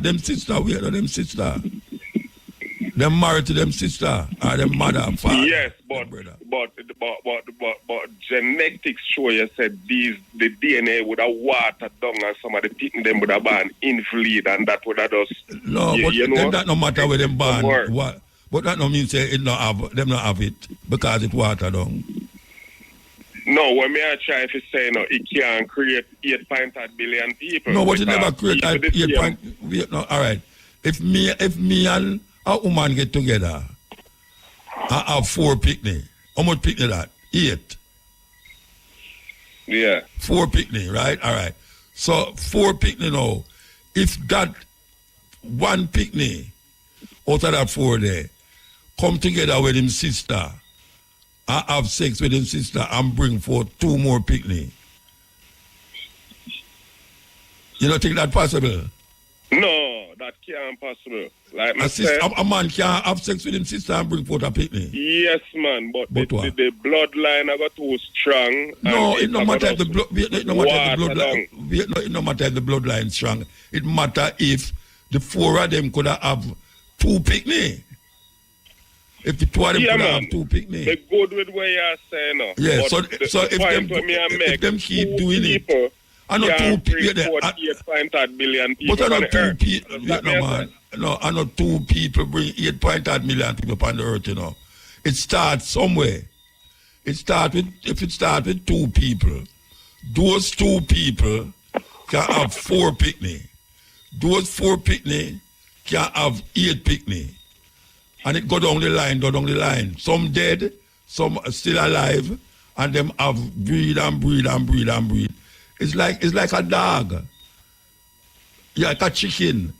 Them married to them sister or them mother and father. Yes, but genetics show you said the DNA would have watered down and some of the people them would have been invalid and that would have just no, but then that no matter where them born. What? But that no mean say it not have them not have it because it watered down. No, when me I try to say no, it can create 8.8 billion people. No, but it never create 8. No, all right. If me and a woman get together, I have 4 picnic. How much picnic that? 8. Yeah. 4 picnic, right? All right. So 4 picnic now. If that 1 picnic out of that 4 there come together with his sister, I have sex with his sister and bring forth 2 more picnic. You don't think that possible? No, that can't possible. Like a man can't have sex with his sister and bring forth a picnic. Yes, man, but the bloodline got too strong. No, it no matter if the bloodline strong. It matter if the 4 of them could have 2 picnic. If the 2 of them could have 2 picnic. They good with what you're saying now. Yeah, so if them keep doing it. I know 2 people. 8.8 billion people. But I know 2 people. I know 2 people bring 8.8 million people on the earth, you know. It starts somewhere. If it starts with 2 people, those 2 people can have 4 picnic. Those 4 picnic can have 8 picnic. And it go down the line. Some dead, some still alive, and them have breed. It's like a dog. Yeah, like a chicken.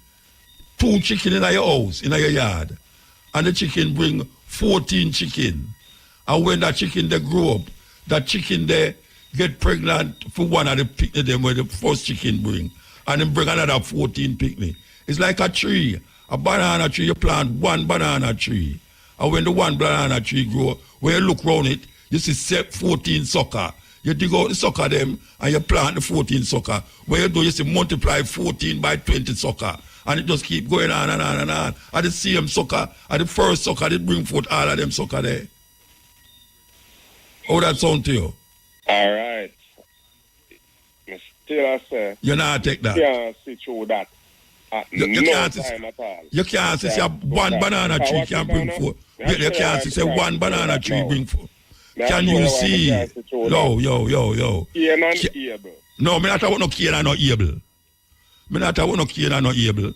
2 chicken in your house, in your yard. And the chicken bring 14 chicken. And when that chicken they grow up, that chicken they get pregnant for one of the picnic them where the first chicken bring. And then bring another 14 picnic. It's like a tree. A banana tree, you plant 1 banana tree. And when the 1 banana tree grow, when you look around it, you see 14 sucker. You dig out the sucker them and you plant the 14 sucker. When you do, you see multiply 14 by 20 sucker. And it just keep going on and on and on. And the same sucker, and the first sucker, they bring forth all of them sucker there. How that sound to you? All right. Still I say. You not take that. You can't see through that. You can't say 1 banana tree can bring forth. You can't say 1 banana tree bring forth. Can you see? Yo. Cane and able. No, me not about no cane and no able. Me not about no cane and no able.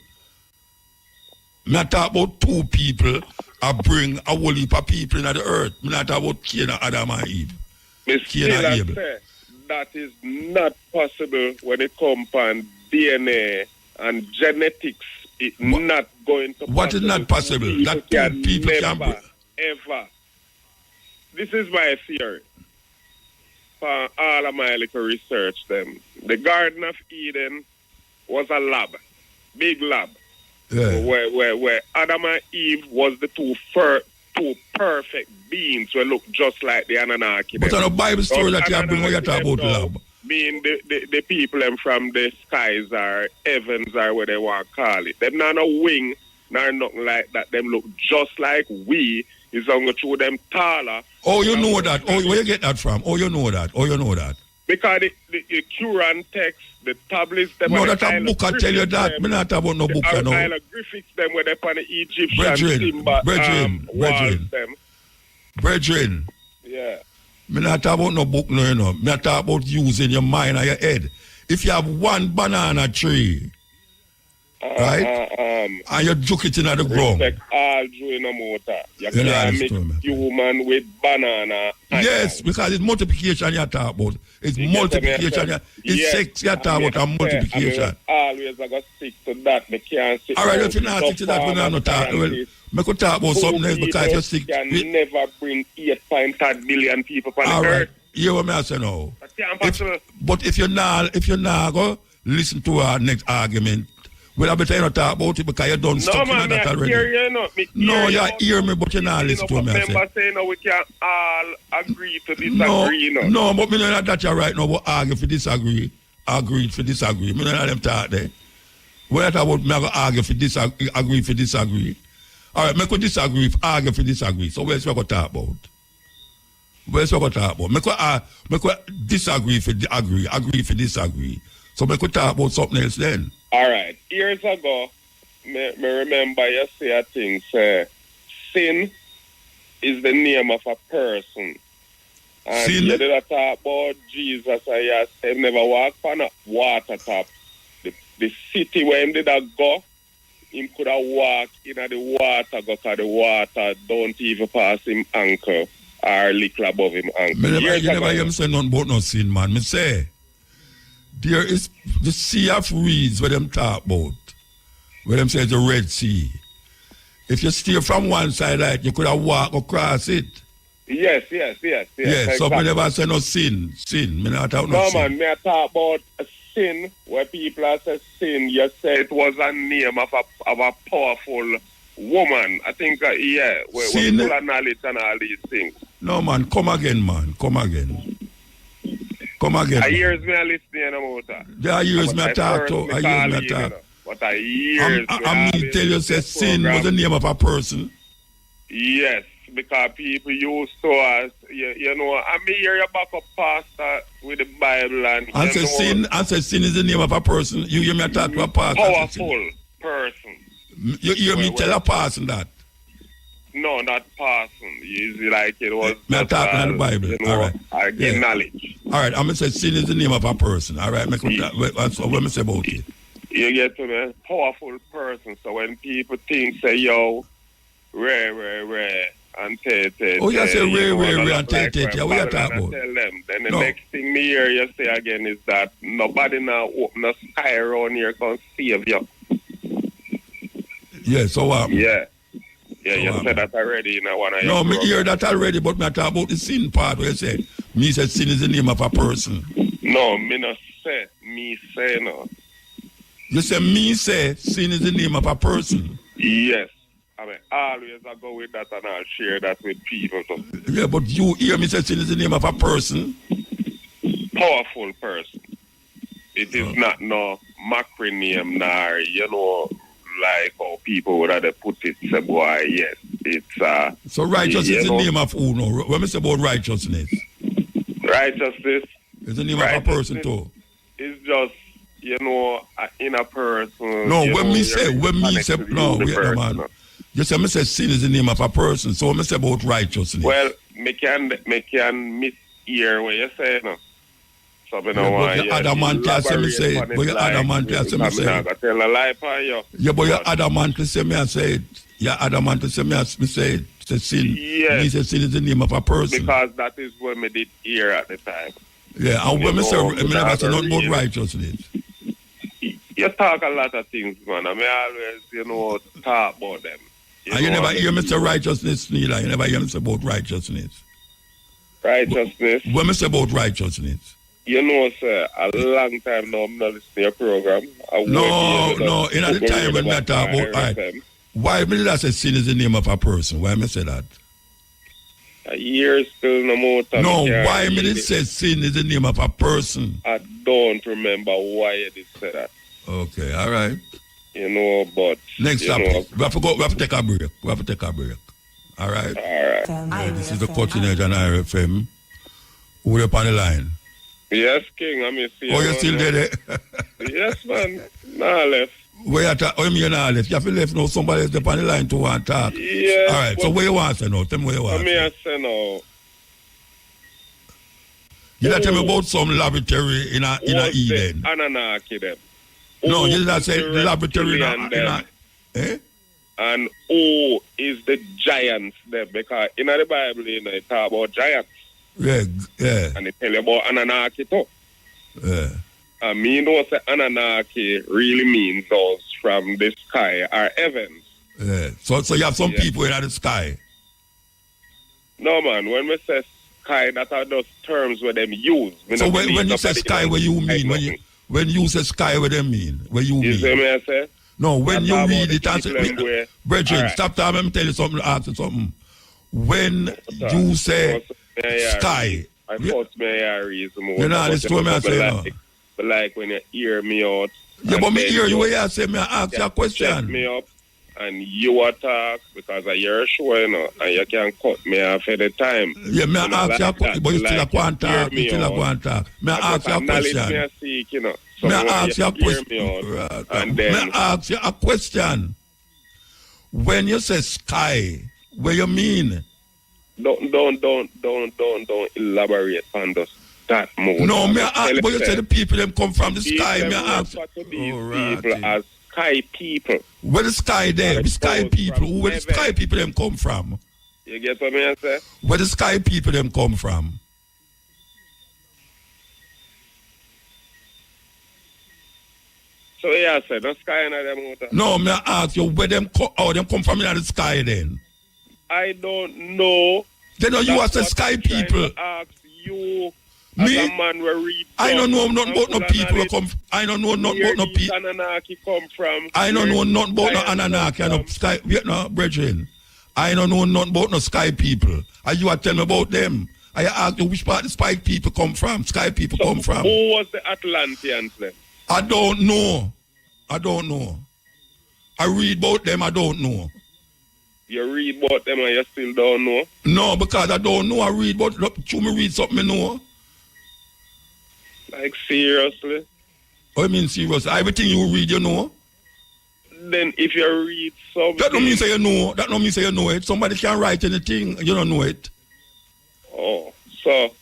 Me talk about 2 people I bring a whole heap of people in the earth. Me not about Cain and Adam and Eve. Cain and Abel. That is not possible when it comes on DNA and genetics. It's not going to What is not possible? That 2 people can bring. Ever. This is my theory. For all of my little research, them. The Garden of Eden was a lab. Big lab. Yeah. Where Adam and Eve was the 2 perfect beings who look just like the Anunnaki. But on a Bible story that you bring when you talk about lab. Being the people them from the skies or heavens or where they want to call it. Them not no wing, nor nothing like that. Them look just like we. Is going to show them taller. Oh, you know that. Oh, where you get that from? Oh, you know that. Because the Quran text, the tablets, them. No, that a book I tell you that. Me not about no book, you know. Hieroglyphics, them where they on the Egyptian Brethren. walls, them. Brethren. Yeah. Me not talk about no book, no, you know. Me not talk about using your mind and your head. If you have one banana tree, right, and you juke it in the ground. Respect all Jew in a motor. You You know, can't that's mix true, man. human with banana. Yes, because it's multiplication you talk about. It's You get multiplication. me? It's Yes. sex you talk about and multiplication. Always I got stick to that. Me can't sit All right, down if you're not to stick to that, we're not talk. Well, me could talk about something else because you stick. can never bring 8.5 billion people on All the right, earth. hear what me I say now. That can't possible. But if you're not go listen to our next argument, well, I better not talk about it because you don't No, stuck in man, that I already. hear you, no. Me No, you you hear me, but you're not listen to me. I say. Remember saying we can all agree to disagree, No, but me not that you're right now, but argue for disagree. Agree for disagree. Me not them talk there. When I talk about me, I go argue for disagree, agree for disagree. All right, me could disagree, argue for disagree. So where's we going to talk about? Where's we going to talk about? Me could disagree for agree, agree for disagree. So me could talk about something else then. All right. Years ago, me remember you say a thing, say, sin is the name of a person. And Sin? you did talk about Jesus, and you said never walk on a water top. The city where him did go, him could have walked in the water, because the water don't even pass him ankle or little above him ankle. You Years never ago, hear me say nothing about no sin, man. Me say, there is the sea of reeds where them talk about, where them say the Red Sea. If you steer from one side, like you could have walked across it. Yes. Yes, exactly. so me never say no sin. Me not talk no No, sin. man, me I talk about a sin, where people are say sin, you say it was a name of a powerful woman. I think, we're Sin? full of knowledge and all these things. No, man, come again, man. Come again. I man. hears me a listening about that. There are years me I talk to. I years me I talk. But I years I mean, tell you, say sin was the name of a person. Yes, because people used to us, you know, I mean, hear you back up pastor with the Bible and say sin is the name of a person. You hear me talk to a pastor. Powerful person. You hear me tell a person that. No, not person. It's like it was. Me talking in the Bible. You know, all right. I get knowledge. All right. I'm going to say sin is the name of a person. All right. That's what I say about it. You get to me? Powerful person. So when people think, say, yo, rare, and te. Oh, you say rare, and te. Yeah, what you talk about? Tell them. Then the next thing me hear you say again is that nobody now open a sky around here can save you. Yeah, so what? Yeah, you said that already in one of your No, me hear that already, but me talk about the sin part where you say, me say sin is the name of a person. No, me not say. Me say no. You say me say sin is the name of a person. Yes. I mean, always I go with that and I'll share that with people too. Yeah, but you hear me say sin is the name of a person. Powerful person. It is not no macronym nor, you know, like how people would have put it, say, boy, yes. It's so righteousness is the name of who no? When we say about righteousness. Righteousness. It's the name of a person too. It's just, you know, in a person. No, when me say, no, wait, no, man. No. You say, me say sin is the name of a person. So when me say about righteousness. Well, me can mishear what you say, no. So me know why. But your adamantly say me say it. But your adamantly say me say it. Tell a lie for you. Yeah, but your adamantly say me say it. Your adamantly say me say it. Say sin. Yes. Me say sin is the name of a person. Because that is what me did hear at the time. Yeah, and when me say, me never say nothing about righteousness. You talk a lot of things, man. I mean, always, you know, talk about them. You never hear me say righteousness, neither. You never hear me say about righteousness. Righteousness? When me say about righteousness. You know, sir, a long time now I'm not listening to your program. No, in the time when I talk about, right, why me did I say sin is the name of a person? Why me say that? A year still no more time. No, why me did say sin is the name of a person? I don't remember why you did say that. Okay, all right. You know, but... Next topic. We have to take a break. All right? All right. This is the Cutting Edge on IRFM. Who are on the line? Yes, King. I miss you. Oh, you still there? Yes, man. Nah, left. Where you mean now left? You have to left now. Somebody else on the line to want to talk. Yes. All right. So where you want to say now? Tell me where you want to say. I say now. You not tell me about some laboratory in a Eden. The Anunnaki them. No, you not is say the laboratory in reptilian a eh? And who is the giants them? Because in the Bible, it talk about giants. Yeah, yeah. And it tell you about Anunnaki too. Yeah. And me know say Anunnaki really means those from the sky or heavens. Yeah. So you have some people in the sky. No man, when we say sky, that are those terms where them use. So when you say sky, what you mean? When you say sky, what them mean? What you mean? You see me I say? No, when you read it, Brethren, right. stop time, let me tell you something, ask you something. When you say sky, I thought me I reason more. You know, this is what I say now. But like when you hear me out. Yeah, but me hear you when you say me ask you a question. Set me up and you attack because I hear a show, you know, and you can cut me off at the time. Yeah, me ask you a question, but you still a go and talk. Me ask you a question. Me seek, you know. So me ask you a question. Me ask you a question. When you say sky, what you mean? Don't elaborate on this. That mode. No, me ask, but you say the people them come from the sky. Me ask. People as sky people. Where the sky there? The sky people. Where the sky people them come from? You get what I say? Where the sky people them come from? So yeah, I said the sky and them water. No, me ask you where them them come from in the sky then. I don't know. Then you as the sky people. Ask you. Me? As a man will read I don't know nothing about no people who come. I don't know nothing about no people. Anunnaki come from. I don't know nothing about no Anunnaki and no sky. No, brethren. I don't know nothing about no sky people. And you are telling me about them. I ask you which part the sky people come from. Sky people come from. Who was the Atlanteans then? I don't know. I don't know. I read about them. I don't know. You read about them and you still don't know? No, because I don't know. I read about. Should me read something I know? Like seriously? What do you mean seriously? Everything you read, you know? Then if you read something... That don't mean say you know. That don't mean say you know it. Somebody can write anything, you don't know it. Oh, so...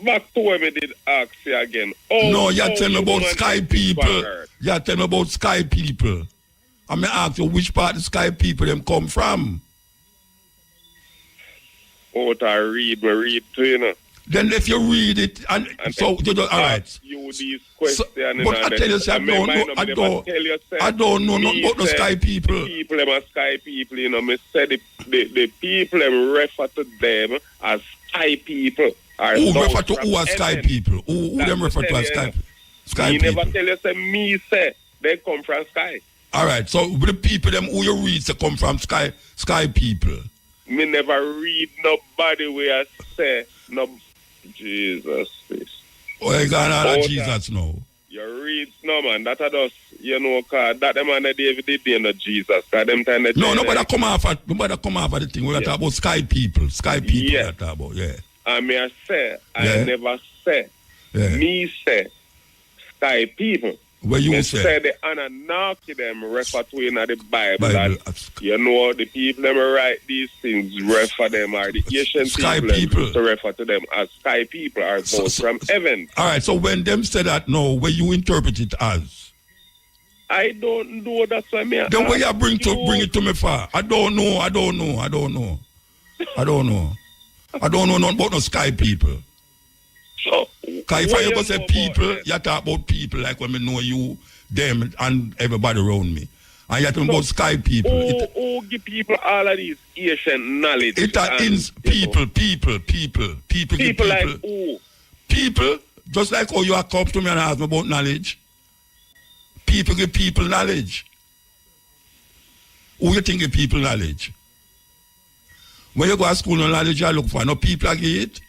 Back to when we did ask you again. Oh, no, you're telling me about sky people. You're telling me about sky people. I'm going to ask you which part the sky people them come from. Oh, I read too, you know. Then if you read it, and so you don't, all right. You these questions, but I tell you, I don't know nothing about the sky people. The people them are sky people, you know. Me say the people them refer to them as sky people. Who refer to who as sky people? Who them refer to as sky people? Never tell you say me say they come from sky. All right, so the people them who you read say come from sky people. Me never read nobody where I say no. Jesus, please. Oh, you got all Jesus now. You read, no man, that are just, you know, cause that them and the David did not Jesus. Cause them time no, nobody come off of the thing. We're talking about sky people. Sky people we're talking about, yeah. I mean, I say, I never say. Yeah. Me say, sky people. Where you say the Anunnaki them refer to in the Bible that, you know, the people them write these things refer them are the ancient sky people to refer to them as sky people are those from heaven. All right, so when them say that, no, where you interpret it as? I don't know. That's why me. Then where you bring it to me for? I don't know. I don't know nothing about no sky people. So, because if I ever say people, you talk about people like when I know you, them, and everybody around me. And you talk about sky people. Who give people all of these ancient knowledge? It is people. People like who? People, just like how you are come to me and ask me about knowledge. People give people knowledge. Who you think give people knowledge? When you go to school, no knowledge you look for. No people give it.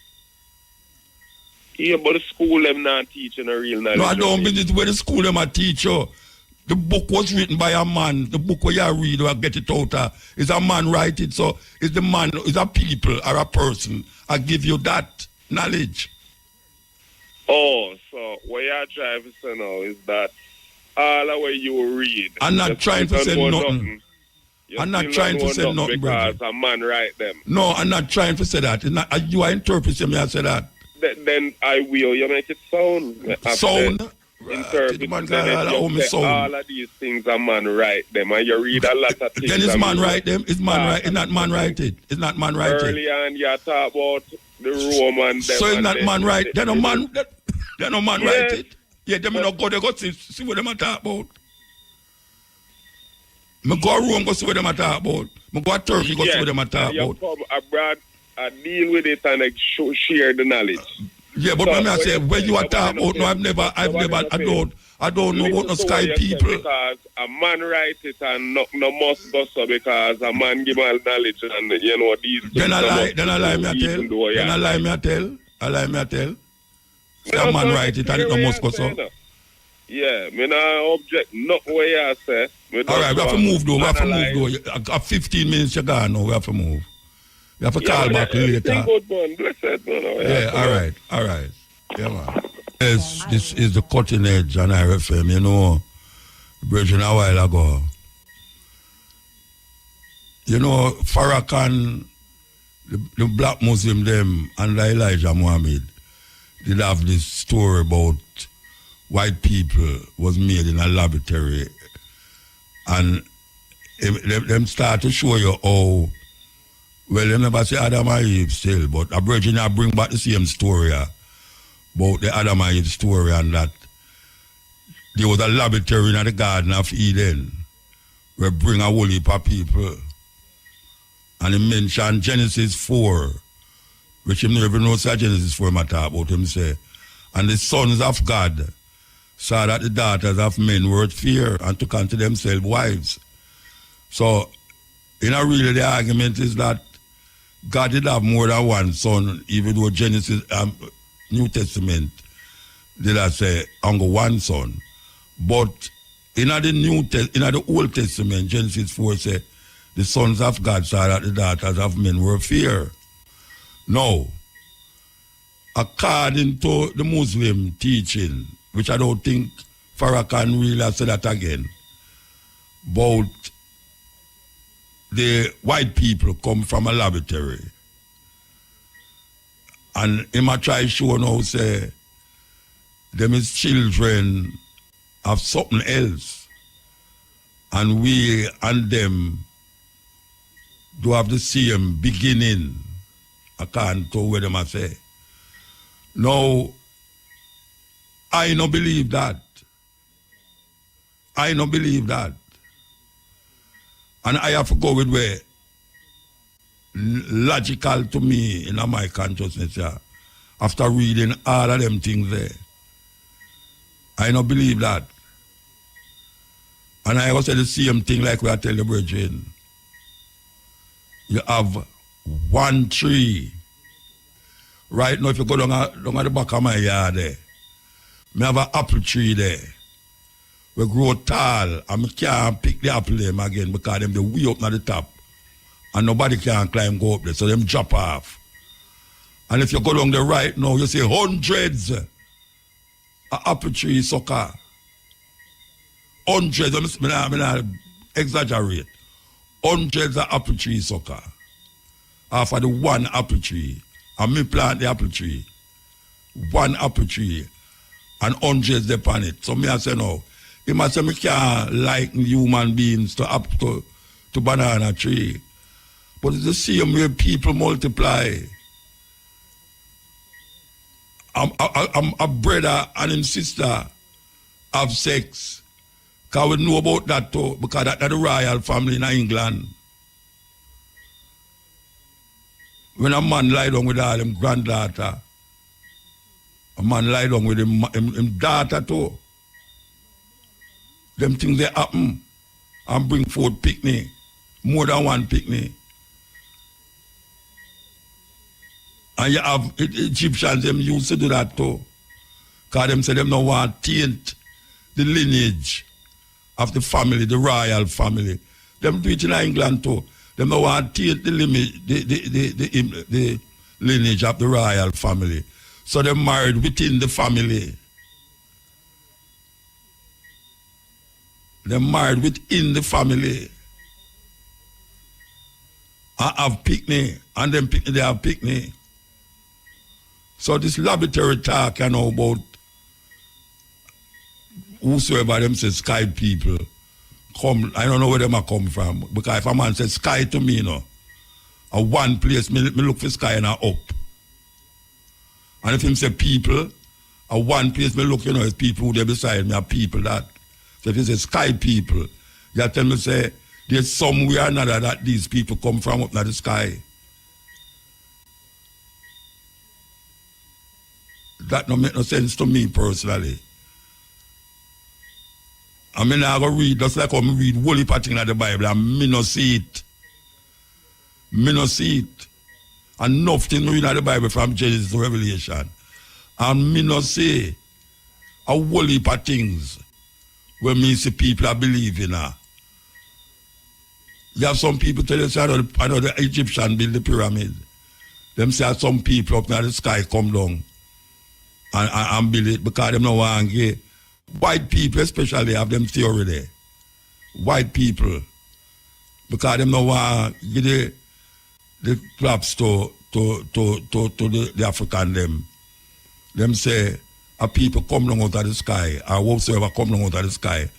Yeah, but the school them not teaching a real knowledge. No, I don't mean it where the school them a teach you. The book was written by a man. The book where you read or get it out is a man write it. So is the man, is a people or a person. I give you that knowledge. Oh, so what you're trying to say now is that all the way you read. I'm not trying to say nothing. I'm not trying to say nothing, because a man write them. No, I'm not trying to say that. You are interpreting me. I say that. then I will. You make it sound. Sound. Interpret Man, then you say all of these things a man write them, and you read a lot of things. Then is man write them? Is man write? It's not man write it. It's not man write it. Earlier on, you talk about the Roman. So it's not man write. Then no man. Then no man write it. Yeah, them not go. They go see what them a talk about. Me go Rome, go see what them a talk about. Me go to Turkey, go see what them a talk you about. come abroad and deal with it and share the knowledge. Yeah, but when I say when you are talking about, no, I don't know about no Sky people. Because a man write it and no must go so because a man give all knowledge and you know these things. Then I lie me I tell. A man write it and it no must go so. Yeah, me not object not what you say. All right, we have to move though. I got 15 minutes to go now. We have to move. You have to call back later. Yeah, all right. Yeah, man. Yes, this is the cutting edge on RFM. You know, Bridging a while ago. You know, Farrakhan, the black Muslim them, and Elijah Muhammad did have this story about white people was made in a laboratory. And them start to show you how. Well, you never say Adam and Eve still, but a virgin bring back the same story about the Adam and Eve story and that there was a laboratory in the Garden of Eden where bring a whole heap of people. And he mentioned Genesis 4, which he never even knows Genesis 4 matter about him say. And the sons of God saw that the daughters of men were at fear and took unto themselves wives. So, in a really the argument is that God did have more than one son, even though Genesis, New Testament, did I say, only one son. But in the Old Testament, Genesis 4 say, the sons of God saw that the daughters of men were fear. Now, according to the Muslim teaching, which I don't think Farrakhan really said that again, about the white people come from a laboratory. And him a try show now say them is children of something else. And we and them do have the same beginning. I can't tell what them I say. Now, I don't believe that. And I have to go with where logical to me in my consciousness, yeah, after reading all of them things there. I don't believe that. And I also say the same thing like we are telling the brethren. You have one tree. Right now, if you go down at the back of my yard there, I have an apple tree there. We grow tall and we can't pick the apple them again because them they way up at the top and nobody can climb go up there, so them drop off. And if you go down the right now, you see hundreds of apple tree sucker. Hundreds, I not exaggerate. Hundreds of apple tree sucker. After the one apple tree, and me plant the apple tree. One apple tree and hundreds upon it. So me I say no. He must say me can't like human beings to banana tree. But it's the same way people multiply. A brother and his sister have sex. Because we know about that too, because that's the royal family in England. When a man lie down with all him granddaughter, a man lie down with him daughter too. Them things they happen and bring forth picnic, more than one picnic. And you have Egyptians, them used to do that too. Because them say them no want to taint the lineage of the family, the royal family. Them do it in England too. Them no want to taint the lineage of the royal family. So they married within the family. They're married within the family. I have picnic, and them picnic, they have picnic. So this laboratory talk, you know, about whosoever them say sky people come, I don't know where them a come from. Because if a man says sky to me, you know, a one place, me look for sky and a up. And if him say people, a one place me look, you know, is people who they beside me, are people that. So if he say sky people, you tell me say, there's somewhere or another that these people come from up in the sky. That don't make no sense to me personally. I mean, I go read, just like how I read whole heap of things in the Bible, and me no see it. Me no see it. And nothing read in the Bible from Genesis to Revelation. And me no see a whole heap of things where me see people are believing in. You have some people tell you, say, I know the Egyptian build the pyramid. Them say some people up in the sky come down and build it because them no want to get. White people especially have them theory there. White people. Because them no want to give the props to the African them. Them say a people come down out of the sky, or whatsoever come down out of the sky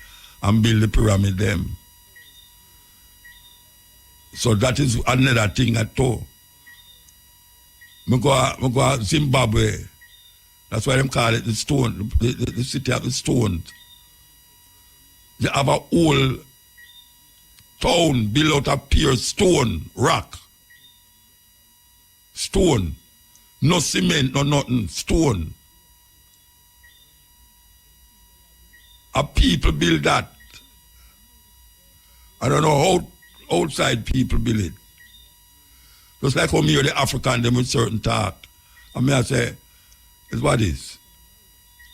and build the pyramid them. So that is another thing at all. I go Zimbabwe. That's why them call it the stone, the city of the stones. They have a whole town built out of pure stone, rock. Stone. No cement, no nothing. Stone. A people build that. I don't know how outside people build it. Just like how me hear the African them with certain talk. I mean I say, it's what is.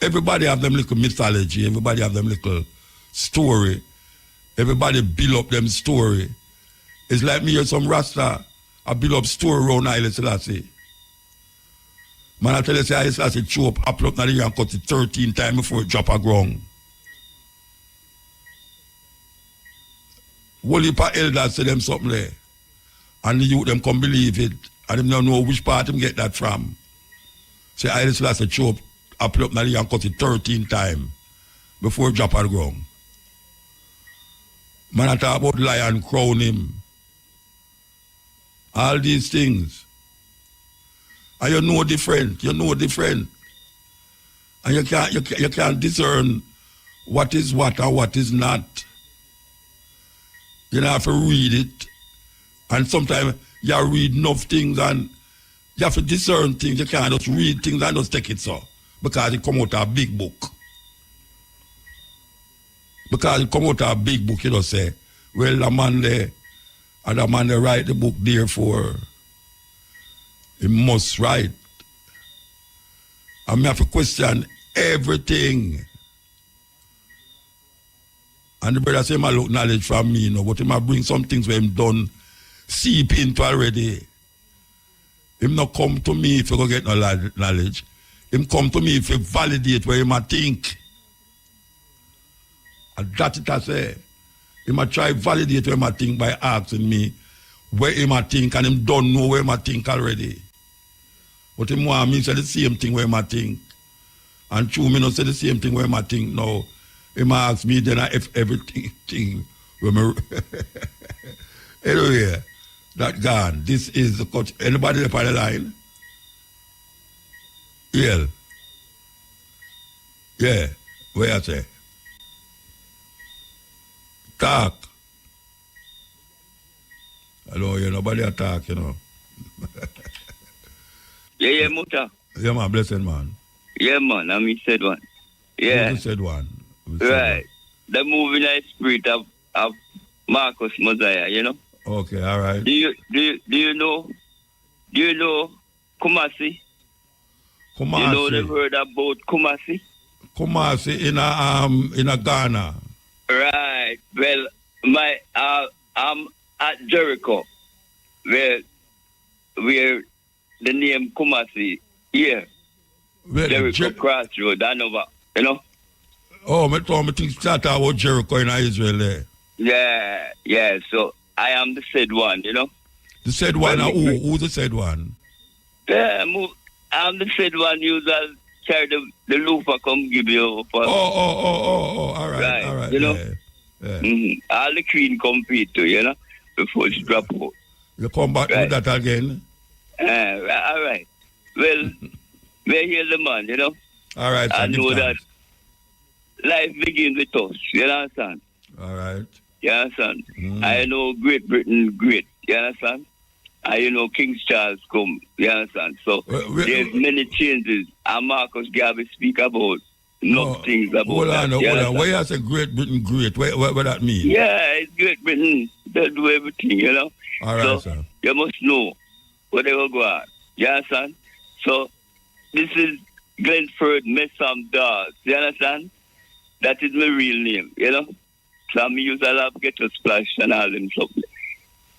Everybody have them little mythology, everybody have them little story. Everybody build up them story. It's like me hear some Rasta, I build up story around Haile Selassie. Man, I tell you, say Haile Selassie chew up, apple up, and cut it 13 times before it drop a ground. Whole heap of elders say them something there. And the youth them come believe it. And them don't know which part them get that from. Say Haile Selassie chew up, apple up, and cut it 13 times before it drop a ground. Man, I talk about lion crown him. All these things. And you know different. And you can't discern what is what and what is not. You have to read it. And sometimes you read enough things and you have to discern things. You can't just read things and just take it so. Because it come out of a big book. Because it come out of a big book, you know, say, well, the man there, and the man there write the book, therefore, he must write. And I have to question everything. And the brother say, I look knowledge from me, you know, but he might bring some things where him done seep into already. Him not come to me if you go get no knowledge. Him come to me if you validate where he might think. And that it I say. He might try validate where he might think by asking me where he might think, and him don't know where he might think already. But him want me say the same thing where he might think. And true me not say the same thing where he might think now. He might ask me then if everything where me anyway, that gone. This is the coach. Anybody up on the line? Yeah. Yeah. Where I say? Talk. I don't hear nobody attack, you know. Yeah, Muta. Yeah, man, blessed man. Yeah, man, I mean, said one. Yeah. You said one. Right. The moving the spirit of Marcus Mosiah, you know? Okay, all right. Do you know Kumasi? Kumasi. You know the word about Kumasi? Kumasi in a Ghana. Right. Well, I'm at Jericho, where the name Kumasi here. Well, Jericho Crossroad, I know what, you know? Oh, I think start about Jericho in Israel there. Yeah. So I am the said one, you know? The said one, who's the said one? Yeah, I'm the said one user carry the loofah come give you for All right, all right. You know? Yeah. All the queen compete to, you know, before she drop out. You come back with that again? All right. Well, we're here the man, you know. All right, sir. I know that life begins with us, you understand? All right. You understand? I know Great Britain great, you understand? And you know King Charles come, you understand? So there's many changes, and Marcus Garvey speak about things about hold that. Hold on. Why you say Great Britain great? What that mean? Yeah, it's Great Britain. They do everything, you know? All right, sir. You must know what they will go on. You understand? So this is Glenford Messam Dawes. You understand? That is my real name, you know? So I'm use a lot of ghetto splash and all them stuff.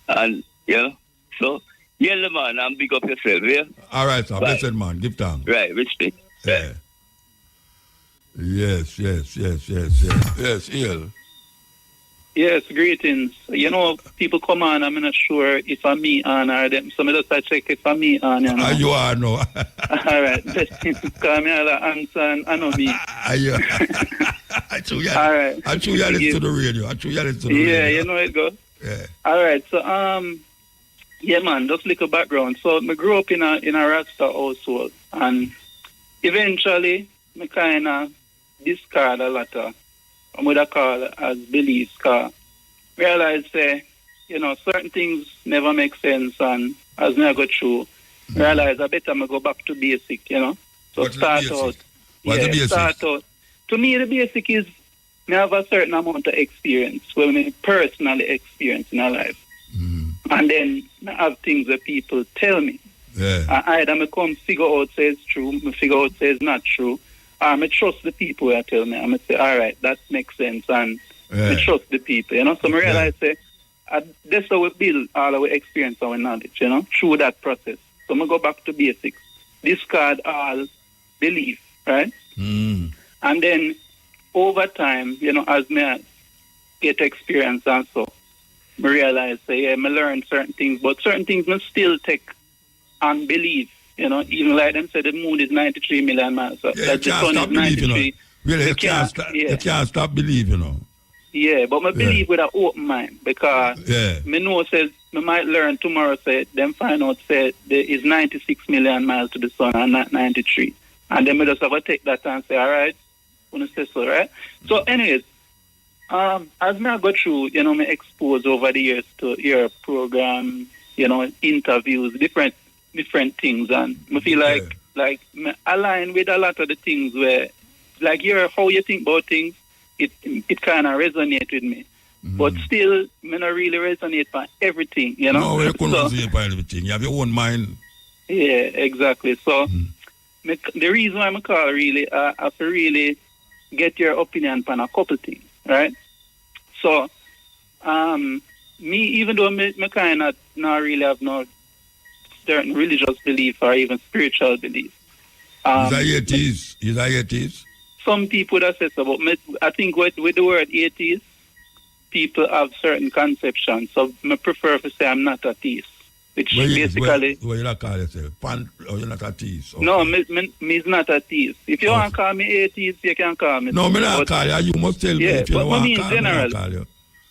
And, you know? So, yeah, man, I'm big up yourself, yeah? All right, sir. Blessed man. Give thanks. Right, respect. Yeah. Yes, ill. Yes, greetings. You know, people come on, I'm not sure if I'm me on or them. So I just check if I'm me on. You know? You are, no. All right. Call me all answer and I know me. I chew you listen to the radio. Yeah, you know it goes. Yeah. All right. So, yeah, man, just little background. So I grew up in a Rasta household, and eventually I kind of discard a lot of what I would call as beliefs, because realize you know, certain things never make sense, and as I go through, realize I better go back to basic, you know. So What's start the out. What's the basic? Start out. To me, the basic is I have a certain amount of experience, well, I personally experience in our life. And then I have things that people tell me. Yeah. Either I come figure out say it's true, I figure out say it's not true. I trust the people that tell me. I say, all right, that makes sense, and I trust the people, you know. So I realize that's how we build all our experience, our knowledge, you know, through that process. So I go back to basics, discard all belief, right? And then over time, you know, as I get experience and so, I realize, I learn certain things, but certain things I still take and believe. You know, even like them said, the moon is 93 million miles. So that the sun is 93. Really, you can't stop believing, you know. Yeah, but I believe with an open mind, because me know says I might learn tomorrow, say them find out say there is 96 million miles to the sun and not 93. And then I just have to take that and say, all right, I'm going to say so, right? So anyways, as I go through, you know, me exposed over the years to your program, you know, interviews, different things, and I feel like me align with a lot of the things where, like how you think about things, it kind of resonate with me. But still, me not really resonate on everything, you know. No, you couldn't resonate on everything. You have your own mind. Yeah, exactly. So the reason why I call really, I have to really get your opinion on a couple things, right? So, me, even though me kind of not really have no certain religious belief or even spiritual belief. Is that atheist? Some people that say so, but I think with the word atheist, people have certain conceptions. So I prefer to say I'm not atheist, which basically... What you not call yourself? Or you're not atheist? Okay. No, me is not atheist. If you want to call me atheist, you can call me. No, me not call you. You must tell me if you don't want to call me, I call you.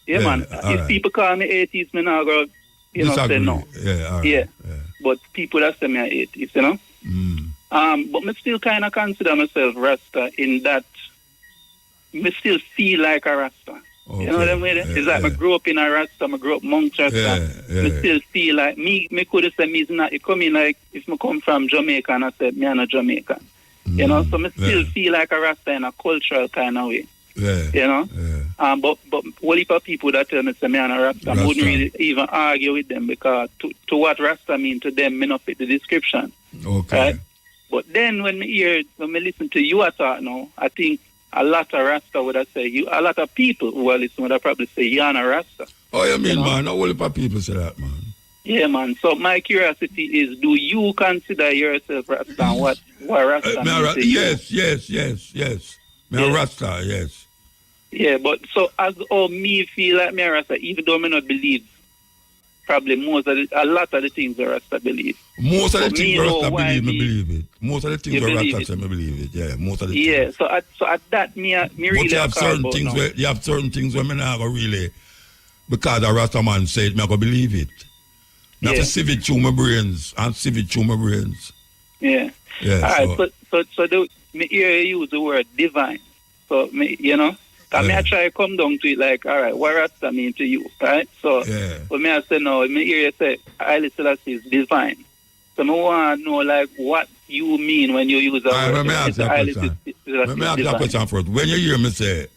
Yeah, man. If people call me atheist, me not go, say no. Yeah, all right. Yeah. But people that say me are atheist, you know? But I still kind of consider myself Rasta in that I still feel like a Rasta. Okay. You know what I mean? It's like I grew up in a Rasta, I grew up amongst Rasta. I still feel like me could have said me is not, it come in like if I come from Jamaica and I said me I'm not Jamaican. You know, so I still feel like a Rasta in a cultural kind of way. You know? But whole heap of people that tell me say me I'm a Rasta, I wouldn't really even argue with them, because to what Rasta mean to them, me not fit the description. Okay. Right? But then when I listen to you talk now, I think a lot of Rasta would have said, a lot of people who are listening would have probably say, you're not a Rasta. Oh, you mean, man? A whole heap of people say that, man. Yeah, man. So my curiosity is, do you consider yourself Rasta, and what Rasta means to you? Yes. Me a Rasta, yes. Yeah, but so as me feel like me a Rasta, even though I not believe probably a lot of the things the Rasta believe. Most of the But things me the know Rasta why believe it. Most of the things You the believe Rasta it? say, me believe it. Yeah, most of the Yeah, things. so at that me really But you have call certain about things now. where you have certain things where me not go really, because the Rasta man said, me I go believe it. Me have Yeah. to sieve it through my brains and sieve it through my brains. Yeah. Yeah. All right, so me hear you use the word divine. So me, me I try to come down to it like, all right, what Rasta mean to you, right? So, but me I say no, me hear you say Haile Selassie is divine. So me want to know like what you mean when you use the word. Let me ask you a question. Let me ask you a question first. When you hear me say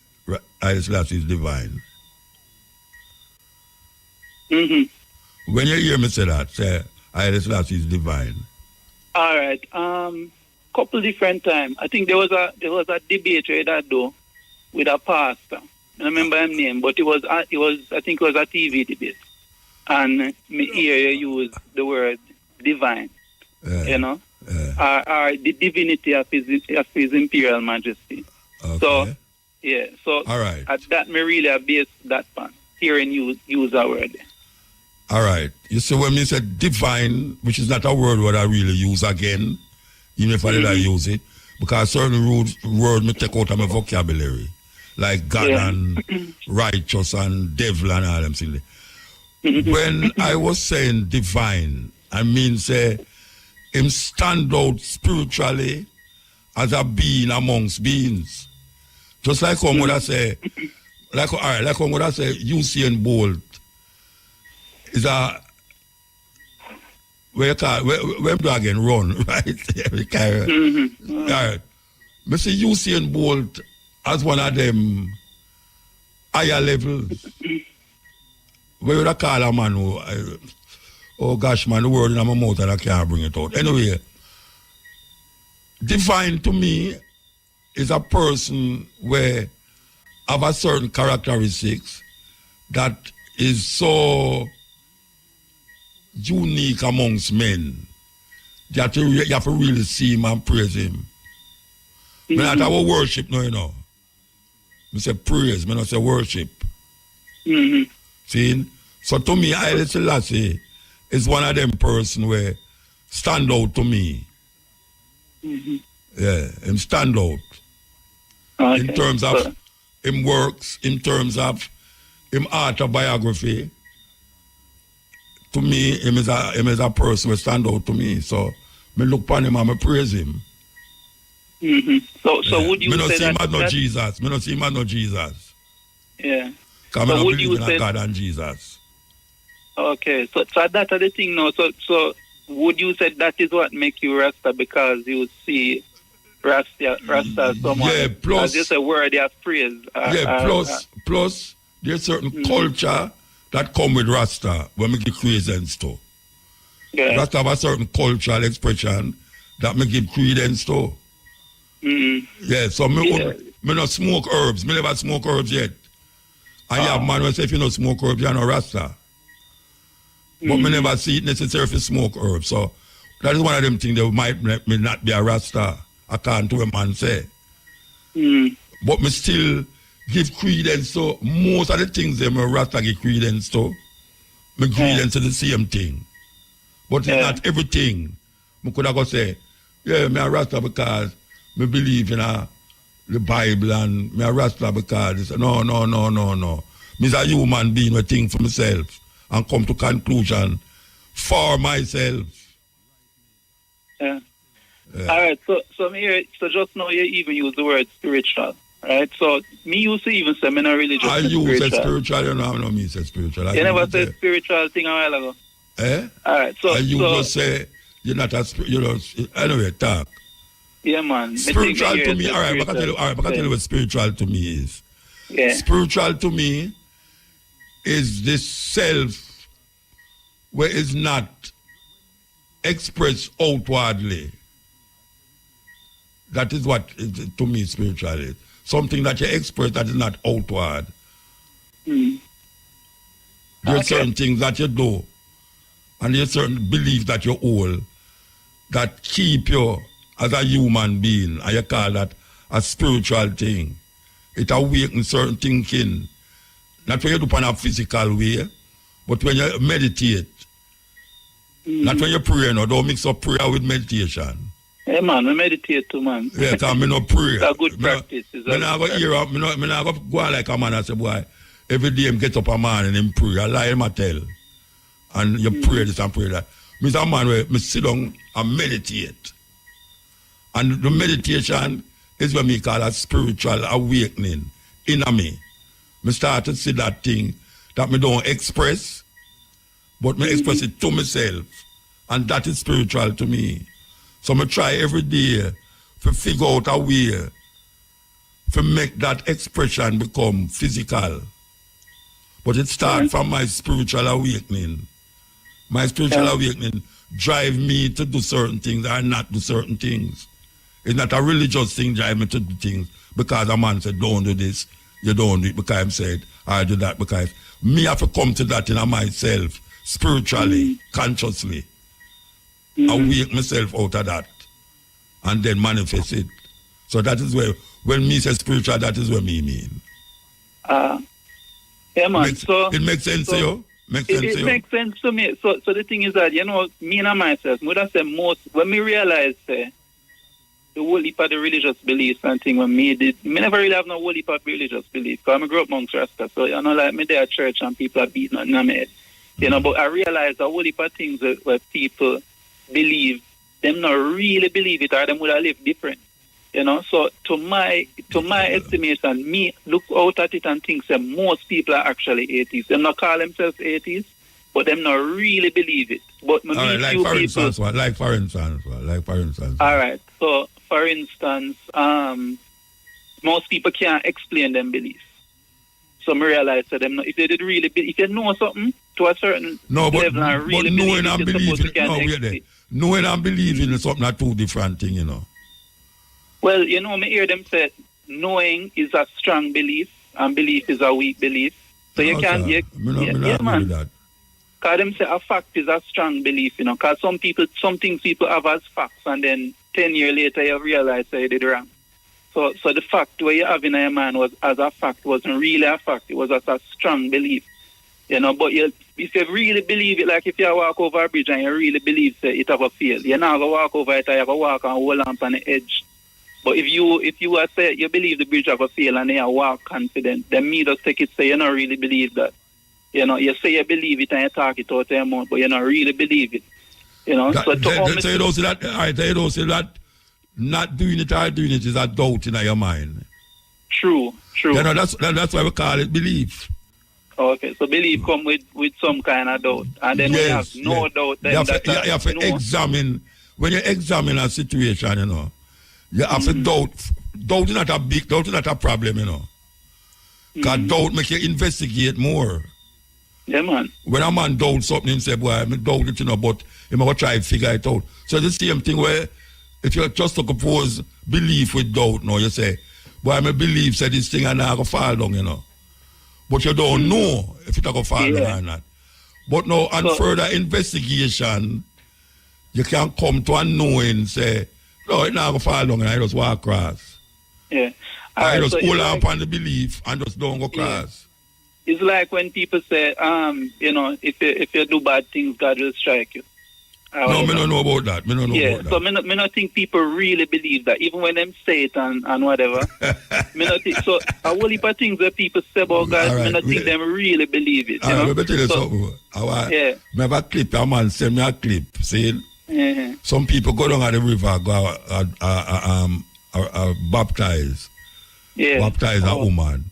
Haile Selassie is divine, when you hear me say that, say Haile Selassie is divine. All right. Couple different times. I think there was a debate where that do with a pastor. I don't remember his name, but I think it was a TV debate. And me hear you use the word divine. Or the divinity of his imperial majesty. Okay. So yeah. So all right. At that me really base that part. Hearing you use that word. All right. You see, when me say divine, which is not a word what I really use again, even if I did I use it, because certain word me take out of my vocabulary, like God and righteous and devil and all them things. When I was saying divine, I mean say him stand out spiritually as a being amongst beings. Just like how would I say, like how would I say Usain Bolt is a where do again run, right? All right. Mr. Usain Bolt as one of them higher levels. Where would I call a man who oh gosh man, the word in my mouth and I can't bring it out. Anyway, divine to me is a person where have a certain characteristics that is so unique amongst men that you have to really see him and praise him. Me not our worship no, you know. Me say praise, me not say worship. See? So to me, Haile Selassie is one of them person where stand out to me. Yeah, him stand out. Okay. In terms of him works, in terms of him autobiography. To me, him is a person who stand out to me. So me look upon him and me praise him. So would you say that? Me not see him as no Jesus. Me not see him as no Jesus. Yeah. Because me not believe in God and Jesus. Okay, so that's the thing now. So would you say that is what make you Rasta because you see Rasta someone? Yeah, plus as just a word of praise. Plus there's certain culture that come with Rasta when we give credence to. Yeah. Rasta have a certain cultural expression that me give credence to. Yeah, so me not smoke herbs. Me never smoke herbs yet. And you have man who say if you don't smoke herbs, you're not Rasta. But me never see it necessary to smoke herbs. So that is one of them things that might make me not be a Rasta, according to what man say. But me still give credence to most of the things that me Rasta give credence to. Me credence to the same thing. But it's not everything. Me could have go say, yeah, me a Rasta because me believe in the Bible and me a Rasta because it's, no. Me's a human being who think for myself and come to conclusion for myself. Yeah. All right. So just now you even use the word spiritual, right? So me used to even say me not religious. I use a spiritual. You know, I know me say spiritual. You never said spiritual thing a while ago. All right. So you just say you're not a anyway, talk. Yeah, man. Spiritual to me. All right. I can tell you what spiritual to me is. Yeah. Spiritual to me is this self where it's not expressed outwardly. That is what to me spiritual is. Something that you express that is not outward. There are certain things that you do and there are certain beliefs that you hold that keep you as a human being, and you call that a spiritual thing. It awakens certain thinking. Not what you do in a physical way, But when you meditate, not when you pray, no, don't mix up prayer with meditation. Hey man, we meditate too, man. Yeah, because I no pray. It's a good practice. I go go like a man and say, boy, every day I get up a man and him pray. I lie him a tell. And you pray this and pray that. Mr. Man, where I sit down and meditate. And the meditation is what we call a spiritual awakening in me. I start to see that thing that me don't express, but me express it to myself. And that is spiritual to me. So I try every day to figure out a way to make that expression become physical. But it starts from my spiritual awakening. My spiritual awakening drive me to do certain things and not do certain things. It's not a religious thing drive me to do things because a man said, don't do this, you don't do it because I'm said, I do that because me have to come to that in myself, spiritually, consciously. Awake myself out of that and then manifest it. So that is where, when me say spiritual, that is what me mean. Yeah, man. It makes sense to you? It makes sense to me. So the thing is that, me and myself, would have said most, when me realize the whole heap of the religious beliefs and thing when me never really have no whole heap of religious beliefs. Because I grew up amongst Rasta, so like me there at church and people are beating on my head. But I realize a whole heap of things where people believe, them not really believe it or them would have lived different. So to my estimation, me look out at it and think that most people are actually atheists. Them not call themselves atheists, but them not really believe it. But like for instance. All right. So for instance, most people can't explain them beliefs. So I realize that them if they did really if they know something to a certain level and really knowing and believing, knowing and believing is something are two different things, Well, me hear them say knowing is a strong belief and belief is a weak belief. So you can't man. Because them say a fact is a strong belief, because some things people have as facts and then 10 years later you realize they did wrong. So the fact where you have in your mind was as a fact wasn't really a fact, it was as a strong belief. But if you really believe it, like if you walk over a bridge and you really believe it have a fail, you're not going to walk over it, you have to walk and hold on the edge. But if you are say you believe the bridge have a fail and you walk confident, then me just take it say you don't really believe that. You say you believe it and you talk it out of your mouth, but you don't really believe it. So you don't say that. Alright, you don't say that. Not doing it or doing it is a doubt in your mind. True. That's why we call it belief. Okay, so belief come with some kind of doubt, and then we have no doubt. Then you have to examine when you examine a situation. You have to doubt. Doubt is not a problem, Because doubt make you investigate more. Yeah, man. When a man doubts something, he say, boy, I doubt it, but he might try to figure it out. So the same thing where if you just to compose belief with doubt, you say, boy, I believe say this thing and I go fall down, But you don't know if it's going to fall down or not. But now, on further investigation, you can come to a knowing, say, no, it's not going to fall down and I just walk across. Yeah. I just hold on upon the belief and just don't go across. It's like when people say, if you do bad things, God will strike you. No, me don't know about that. Me don't know about that. So me not think people really believe that, even when them say it and whatever. Me not think, so a whole heap of things that people say about God, me not think them really believe it. Let me tell you something. I have a clip, a man send me a clip, see? Some people go down at the river, go baptize. Baptize a woman.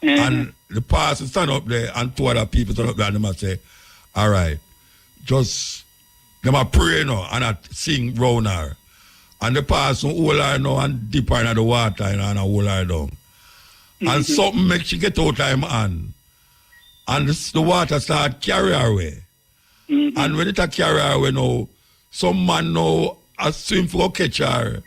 And the pastor stand up there and two other people stand up there and they must say, all right, just them a pray now and a sing round her. And the pastor hold her now and dip her in the water and hold her down. And something makes she get out of him hand. And the water start carry her away. And when it carry her away now, some man now a swim for catch her.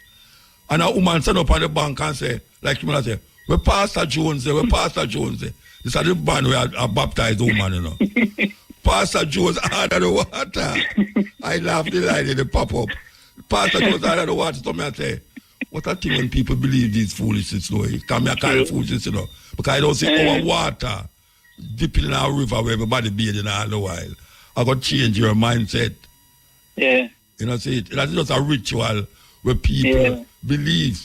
And a woman stand up on the bank and say, like you say, where Pastor Jones where Pastor Jones This is the man where I baptized the woman, Pastor Jones under the water. I laugh the line and they pop up. Pastor Jones under the water to me and say, what a thing when people believe these foolishness, Come here, call foolishness, Because I don't see our water dipping in a river where everybody bathing all the while. I got change your mindset. Yeah. You know, see, that's just a ritual where people believe.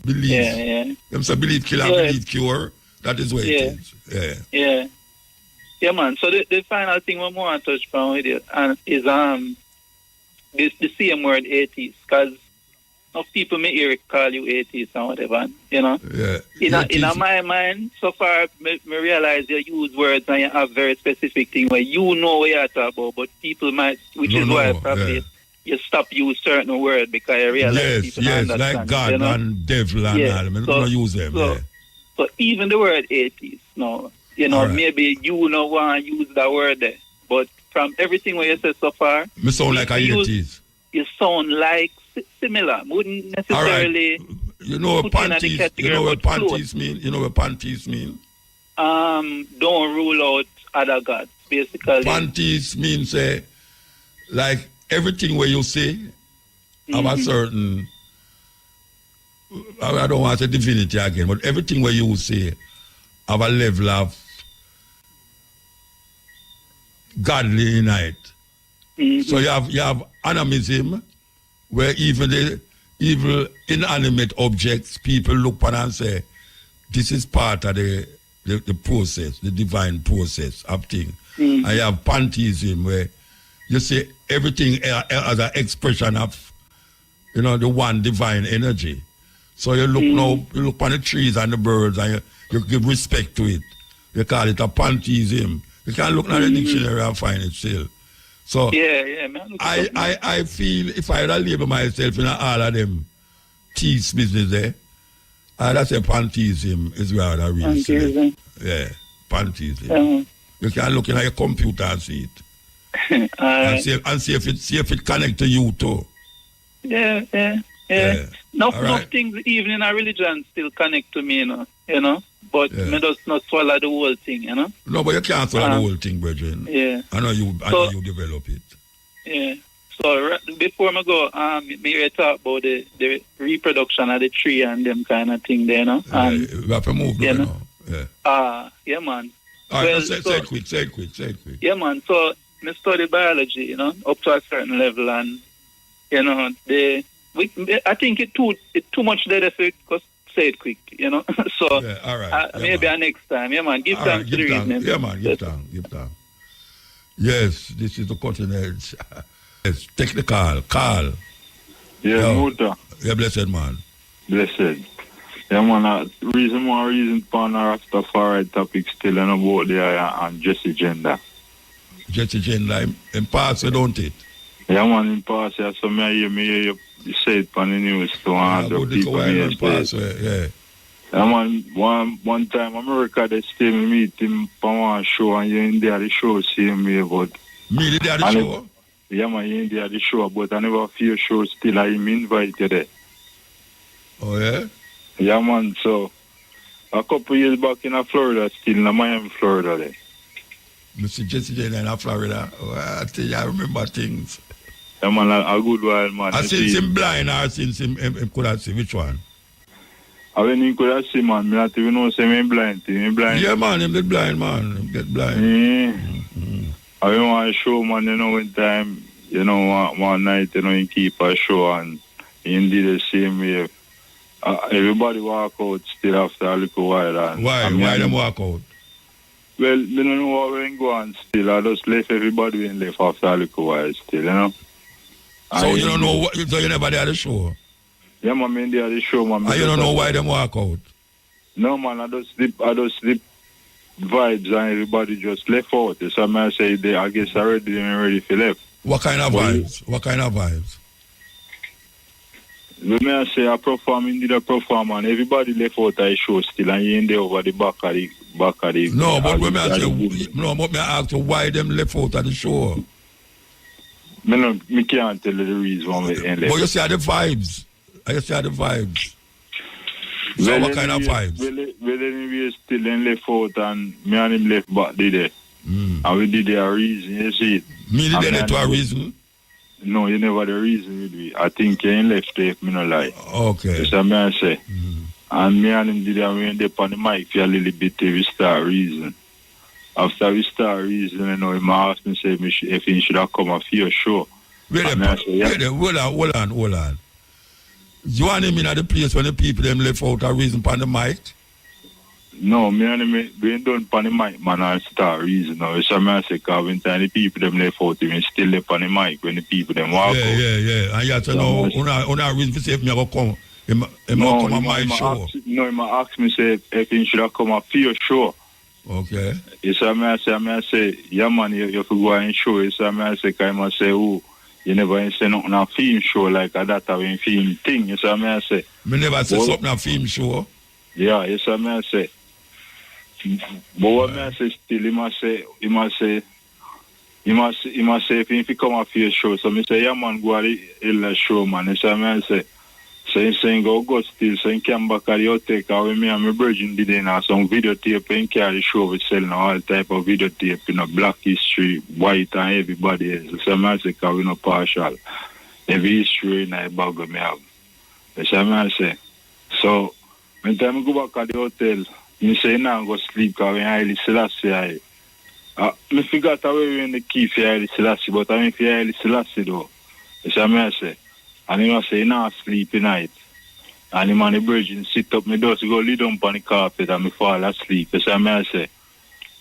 Yeah. Them say believe kill and believe cure. That is what it is. Yeah, man. So the final thing we want to touch upon with you is the same word atheist, because of people may hear it call you atheist and whatever, you know. Yeah. In my mind, so far, me realize you use words and you have very specific thing where you know what you're talking about, but people might, which is why probably you stop use certain word because you realize people don't understand. Like God, you know? And devil and all. I don't use them. So even the word atheist, no, you know, maybe you don't want to use that word there, but from everything what you said so far, me sound like a atheist. You sound like similar. Wouldn't necessarily. Right. You know what panties? You know what panties mean? You know what panties mean? Don't rule out other gods. Basically, panties means like everything where you say have a certain. I don't want to say divinity again, but everything where you say have a level of godly in it. So you have animism, where even the evil inanimate objects, people look upon and say, this is part of the process, the divine process of things. I have pantheism, where you say everything as an expression of, you know, the one divine energy. So you look you look upon the trees and the birds and you give respect to it. You call it a pantheism. You can look at the dictionary and find it still. So man. I feel if I had label myself in all of them teeth business there, I'd say pantheism is rather real. Pantheism. Yeah, pantheism. You can look at your computer and see it. and see if it connects to you too. Yeah. Enough things even in a religion still connect to me, you know. But me just not swallow the whole thing, you know. No, but you can't swallow the whole thing, brethren. Yeah. I know you develop it. Yeah. So before I go, me talk about the reproduction of the tree and them kind of thing there, you know. And, we have to move now. Yeah. Yeah, man. All right, say it quick. Yeah, man. So I study biology, you know, up to a certain level, and you know, I think it's too much there to say it quick, you know. So all right. Maybe next time. Yeah, man. Give thanks to the reason. Yeah, man. Give thanks. Yes, this is the cutting edge. Yes, take the call. Carl. Yeah, Muta. Yeah, blessed man. Blessed. Yeah, man. Reason for our Rastafari topic still and about there and Jesse Gender. Jesse Gender in pass, don't it? Yeah, man, in pass. Yeah, so me hear you say it on the news to other people. Yeah, man, one time America they still meet him for one show and you in there the show see me but me there the show? Yeah, man, you in there the show but I never feel show still I invite you there. Oh yeah? Yeah, man, so a couple years back in Florida still in Miami, Florida there. Mr. Jesse Jane in Florida. Oh, I tell you, I remember things. Yeah, man, a good while, man. I since him blind or since him could have seen which one? I when he could have seen, man, me not even know say him blind. Yeah, man, him get blind, man. Him get blind. I want to show, man, you know, one time, you know, one night, you know, he keep a show and he did the same way. Everybody walk out still after a little while. And why them walk out? Well, I don't know what we go on still. I just left everybody and left after a little while still, you know. So you don't know what, so you never did the show? Yeah, man, I did the show, man. And you don't know why them walk out? No, man, I just slip vibes and everybody just left out. So I say I guess already ready for left. What kind of vibes? When I say I perform, indeed I perform, and everybody left out the show still, and you in there over the back of the. No, but when I ask you why them left out of the show. Me can't tell you the reason why they left. But you see the vibes. So what kind of vibes? Well, anyway, still in left out, and me and him left back there. And we did a reason, you see it. Me did they to a reason? No, you never the reason with me. I think you ain't left there, me no lie. Okay. That's what I say. And me and him did that we end up on the mic for a little bit till we start reason. after we start reasoning, you know, he asked me, say, if he should have come off your show. Wait there, hold on. You want him in at the place when the people them left out a reason on the mic? No, me and him, we ain't done on the mic, man, I start reason now. So I say, because when the people them left out, we still left on the mic when the people them walk out. Yeah. And you have to know, una reason to say if me go come, him come on my show. No, he asked me, say, if he should have come off your show. Okay. So I say, yeah, man, you have to go and show. So I say, oh, you never say nothing on film show like that when film thing. You see me say? Me never say something on film show. Yeah, you see me say? But what me say still, he must say if he come off your show. So me say, yeah man, go to the show, man. You see me say? So he saying go still, so he came back at the hotel, with me and my virgin did some videotape and carry show we selling all type of videotape, you know, black history, white and everybody else. So I say, because we no partial. Every history in the bag me have. So I say, so when time I go back at the hotel, he say, now go sleep because we highly Selassie. I forgot away in the key for highly Selassie, but I mean for highly Selassie though. So I say, and he must say, nah, sleep tonight. And him and the virgin sit up, me just go lay down on the carpet and me fall asleep. That's what I say.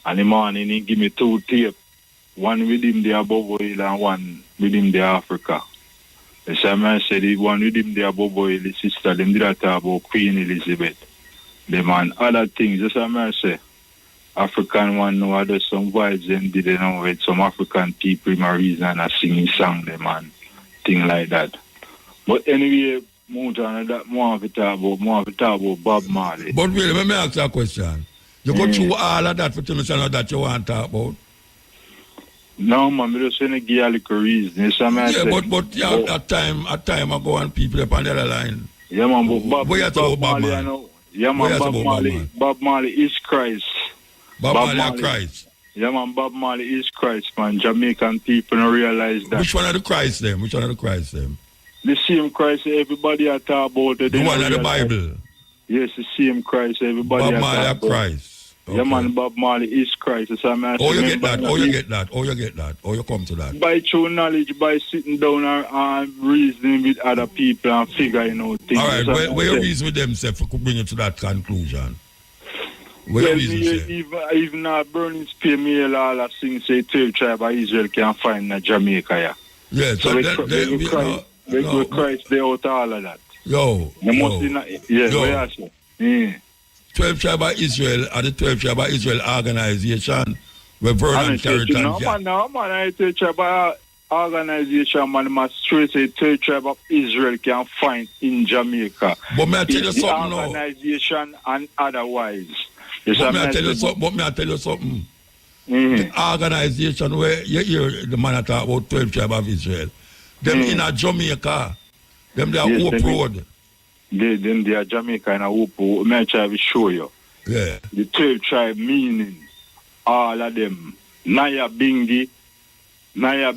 And the morning he give me 2 tapes. One with him there above oil and one with him there Africa. That's what I say. The one with him there above oil, the sister, them did that talk about Queen Elizabeth. Them and other things. That's what I say. African one know there's some vibes them did know with some African people my reason and I singing song them and thing like that. But anyway, more of it about Bob Marley. But really, let me ask you a question. You go through all of that for tell me something that you want to talk about? No, man, I just want to give you a little reason. But at time ago and people up on the other line. Yeah, man, but Bob Marley, I know. Yeah, man, Bob Marley is Christ. Bob Marley is Christ. Yeah, man, Bob Marley is Christ, man. Jamaican people don't realize that. Which one of the Christ them? The same Christ everybody are talking about. The one of the Bible? Yes, the same Christ everybody Bob Marley is Christ. Okay. Yeah, man, Bob Marley is Christ. Oh, you get that. Oh, you come to that. By true knowledge, by sitting down and reasoning with other people and figuring out things. All right, where you reason with themselves could bring you to that conclusion? Even burning spear meal, all I sing say 12 tribe of Israel can find in Jamaica, yeah. Yeah, so we Christ they out all of that. Yo. 12 tribe of Israel are the 12 tribe of Israel organization where Vernon Carrington. No, man, I 12 tribe of organization, man, must straight say 12 tribe of Israel can find in Jamaica. But may I tell you something now? Organization and otherwise. But may I tell you something? The organization where you hear the man talk about 12 tribe of Israel, them in a Jamaica, them they are Hope Road. They are Jamaica in a Hope Road. May I try to show you? Yeah. The 12 tribe meaning all of them. Naya Bingi are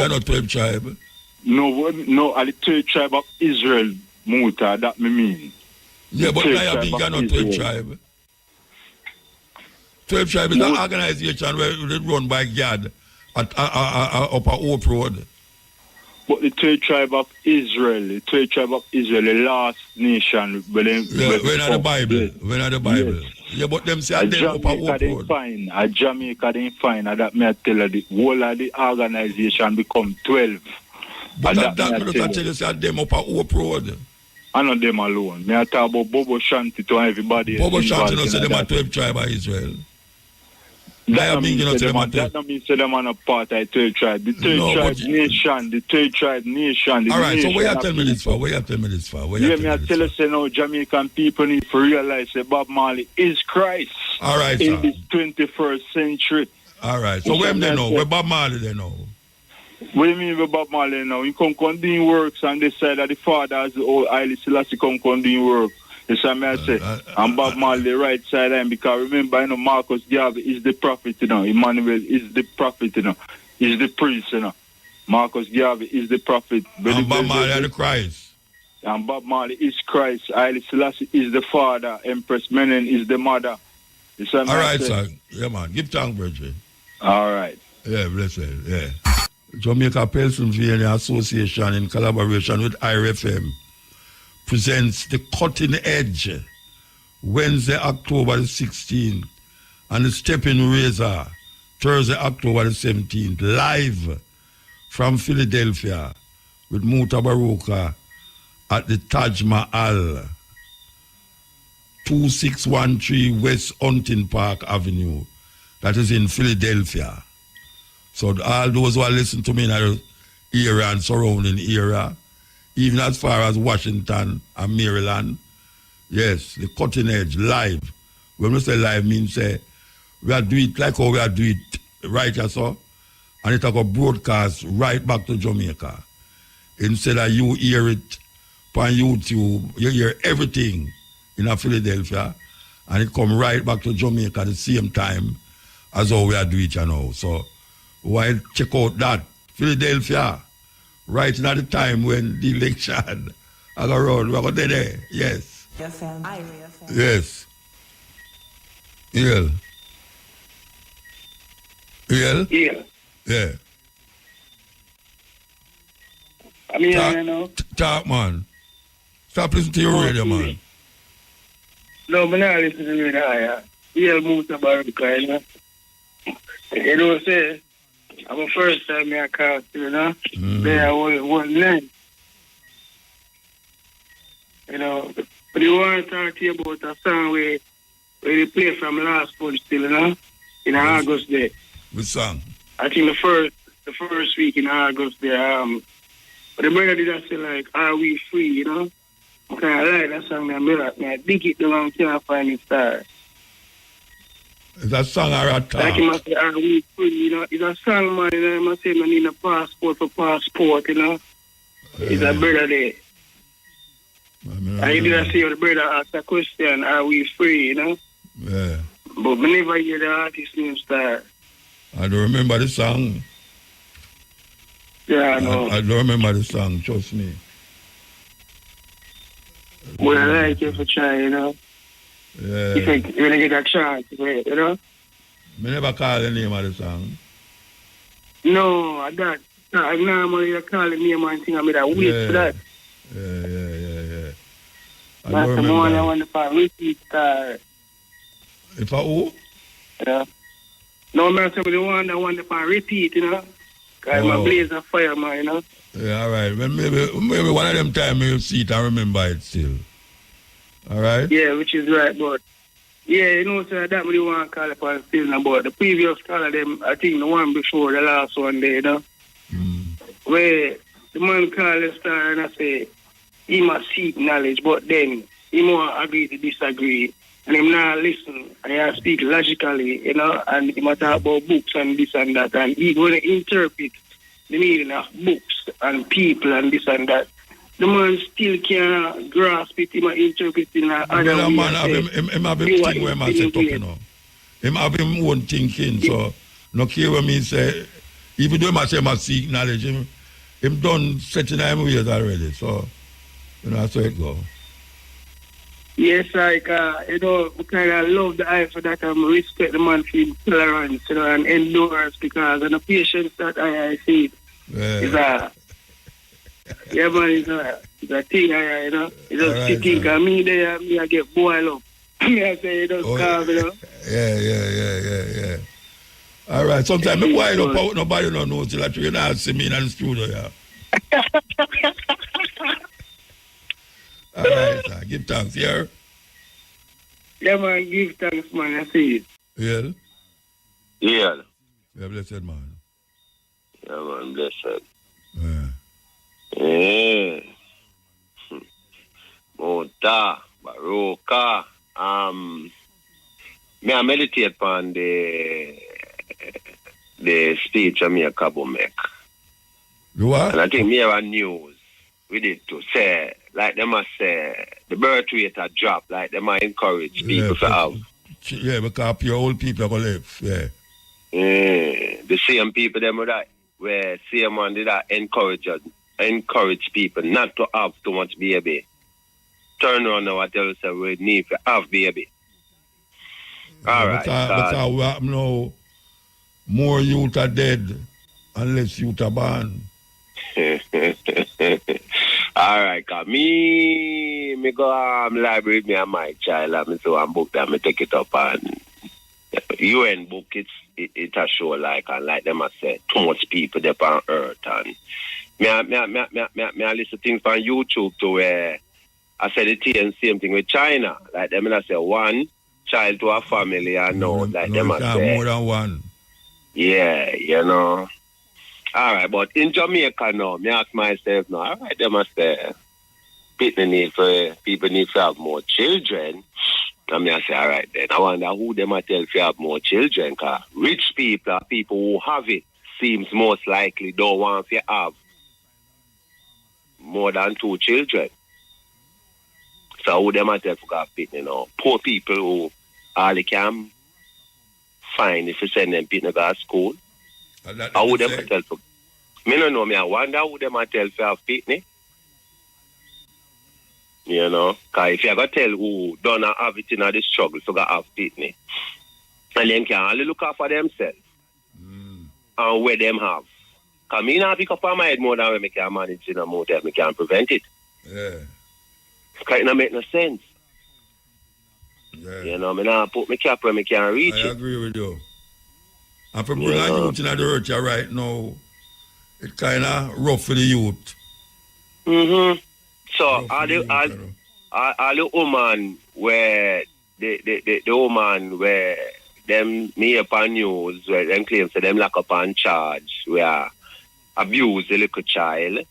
not 12 tribe. No, are the 12 tribe of Israel, Muta, that me mean. Yeah, but Naya Bingi are not 12 tribe. 12 tribe is an organization where it's run by God at Upper Hope Road. But the 12 tribe of Israel, the last nation. When are the Bible? Yes. Yeah, but them say at them Upper Hope Road. At Jamaica, they fine. That may I tell you, the whole of the organization become 12. But that I tell you, say at them Upper Hope Road. I know them alone. May I talk about Bobo Shanti to everybody. Bobo Shanti don't say them are 12 tribe of Israel. That don't mean say them are not part of the 12 tribe. The 12 tribe nation. All right, so where you tell me this for? Yeah, me I tell you, say now Jamaican people need to realize that Bob Marley is Christ. All right, in the 21st century. All right, so where they know? Where Bob Marley they know? What do you mean with Bob Marley now? He come doing works and they say that the father has the old Haile Selassie come doing work. Yes, I say, and Bob Marley the right side line because remember, Marcus Garvey is the prophet, Emmanuel is the prophet, is the priest, Marcus Garvey is the prophet. And Bob Marley is the Christ. And Bob Marley is Christ. Haile Selassie is the father. Empress Menen is the mother. All right, sir. Yeah, man. Give thanks, brethren. All right. Yeah, blessed. Yeah. Jamaica Pennsylvania Association, in collaboration with IRFM, presents The Cutting Edge, Wednesday, October the 16th, and The Stepping Razor, Thursday, October the 17th, live from Philadelphia with Mutabaruka at the Taj Mahal, 2613 West Hunting Park Avenue. That is in Philadelphia. So all those who are listening to me in the area and surrounding area, even as far as Washington and Maryland, yes, the Cutting Edge, live. When we say live, means we are doing it like how we are doing it right here, so, and it will broadcast right back to Jamaica. Instead of you hear it on YouTube, you hear everything in Philadelphia, and it come right back to Jamaica at the same time as how we are doing it now. So, why check out that Philadelphia, right at the time when the election I go around, we're going to there. Yes. Yes. Yeah. Yeah. Yeah. Yeah. I mean, I know. Talk, man. Stop listening to your radio, man. No, but now listen to me now, yeah. Yeah, Mutabaruka, you know. You know, say, I'm a first time I cast, you know. There was one night. You know, but you want to talk to you about a song where they play from last month still, you know, in August there. Which song? I think the first week in August there, but the brother did say like, "Are we free?" You know, I kind of like that song. I dig it the long time I find it star. Is that song or a talk? Like he must say, "Are we free?" You know, it's a song, man. You know, he must say, "I need a passport for passport." You know, it's a brother there. I did see the brother ask a question, "Are we free?" You know. Yeah. But I never hear the artist name star. I don't remember the song. Yeah, I know. I don't remember the song, trust me. Well, I like it for try, you know. Yeah. If you really get a chance, you know. I never call the name of the song. No, I normally call the name and thing, I mean, I wait for that. Yeah. I That's don't the remember. one I want to repeat star. If I who? Yeah. No, man, so the one I want to repeat, you know. Because I'm a blaze of fire, man, you know. Yeah, all right. Well, maybe one of them time you'll see it and remember it still. All right? Yeah, which is right, but yeah, you know, so that really want to call upon still about the previous call of them, I think the one before the last one there, you know. Where the man called the star and I say, he must seek knowledge, but then he more agree to disagree. And him not listen, and he speak logically, you know, and he might talk about books and this and that, and he going to interpret the meaning of books and people and this and that. The man still can't grasp it, he might interpret it in other way. Man, him have him thing where man set up, you know. Him have him own thinking, so no care what me say, even though I say I seek knowledge, him done setting him ways already, so, you know, that's how it go. Yes, like, you know, I kind of love the eye for that. I respect the man for his tolerance, you know, and endurance, because and the patience that I see is yeah, man, it's a thing, you know. It's just right, sitting, because me there, I get boiled up. Me, I say, it just calm, you know. Yeah. All right, sometimes I boil up out, nobody don't know till you not see me in the studio, yeah. All right, sir. Give thanks, yeah? Yeah, man, give thanks, man. I see it. Yeah? Yeah. Yeah, blessed, man. Yeah, man, blessed. Yeah. Mutabaruka. Me I meditate on the speech of me a couple make. You what? And I think me have a news with it to say, like them must say, the birth rate a drop, like them might encourage people to have. Yeah, because your old people are going to live, yeah. The same people them that where same one did that encourage people not to have too much baby. Turn around now and tell us we need to have baby. All right. Because we have now more youth are dead and less youth are born. All right, cause me go library me and my child and me so one book that me take it up and UN book it a show like and like them I say too much people there on earth and me I listen things on YouTube to where I said the same thing with China. Like them I say one child to a family and no like them I say more than one. Yeah, you know. All right, but in Jamaica now, me ask myself now, all right, they must say, people need to have more children. And me I say, all right then, I wonder who they might tell to have more children, because rich people are people who have it, seems most likely don't want to have more than 2 children. So who they might tell to have it, you know, poor people who all they can find if you send them people to school. How would them tell for? Me no know. Me I wonder who them tell for have pitney. You know, cause if you ever tell who don't have it in the struggle, so got have pitney, and them can only look out for themselves and where them have. Cause me not pick up on my head more than when me can manage in a motel. Me can prevent it. Yeah. Cause it not make no sense. Yeah. You know, me not put me cap where me can reach it. I agree with you. And for bring a youth in the earth right now, it's kind of rough for the youth. Mm-hmm. So all the woman where the woman where them me upon news where them claim so them lock up on charge where abuse the little child.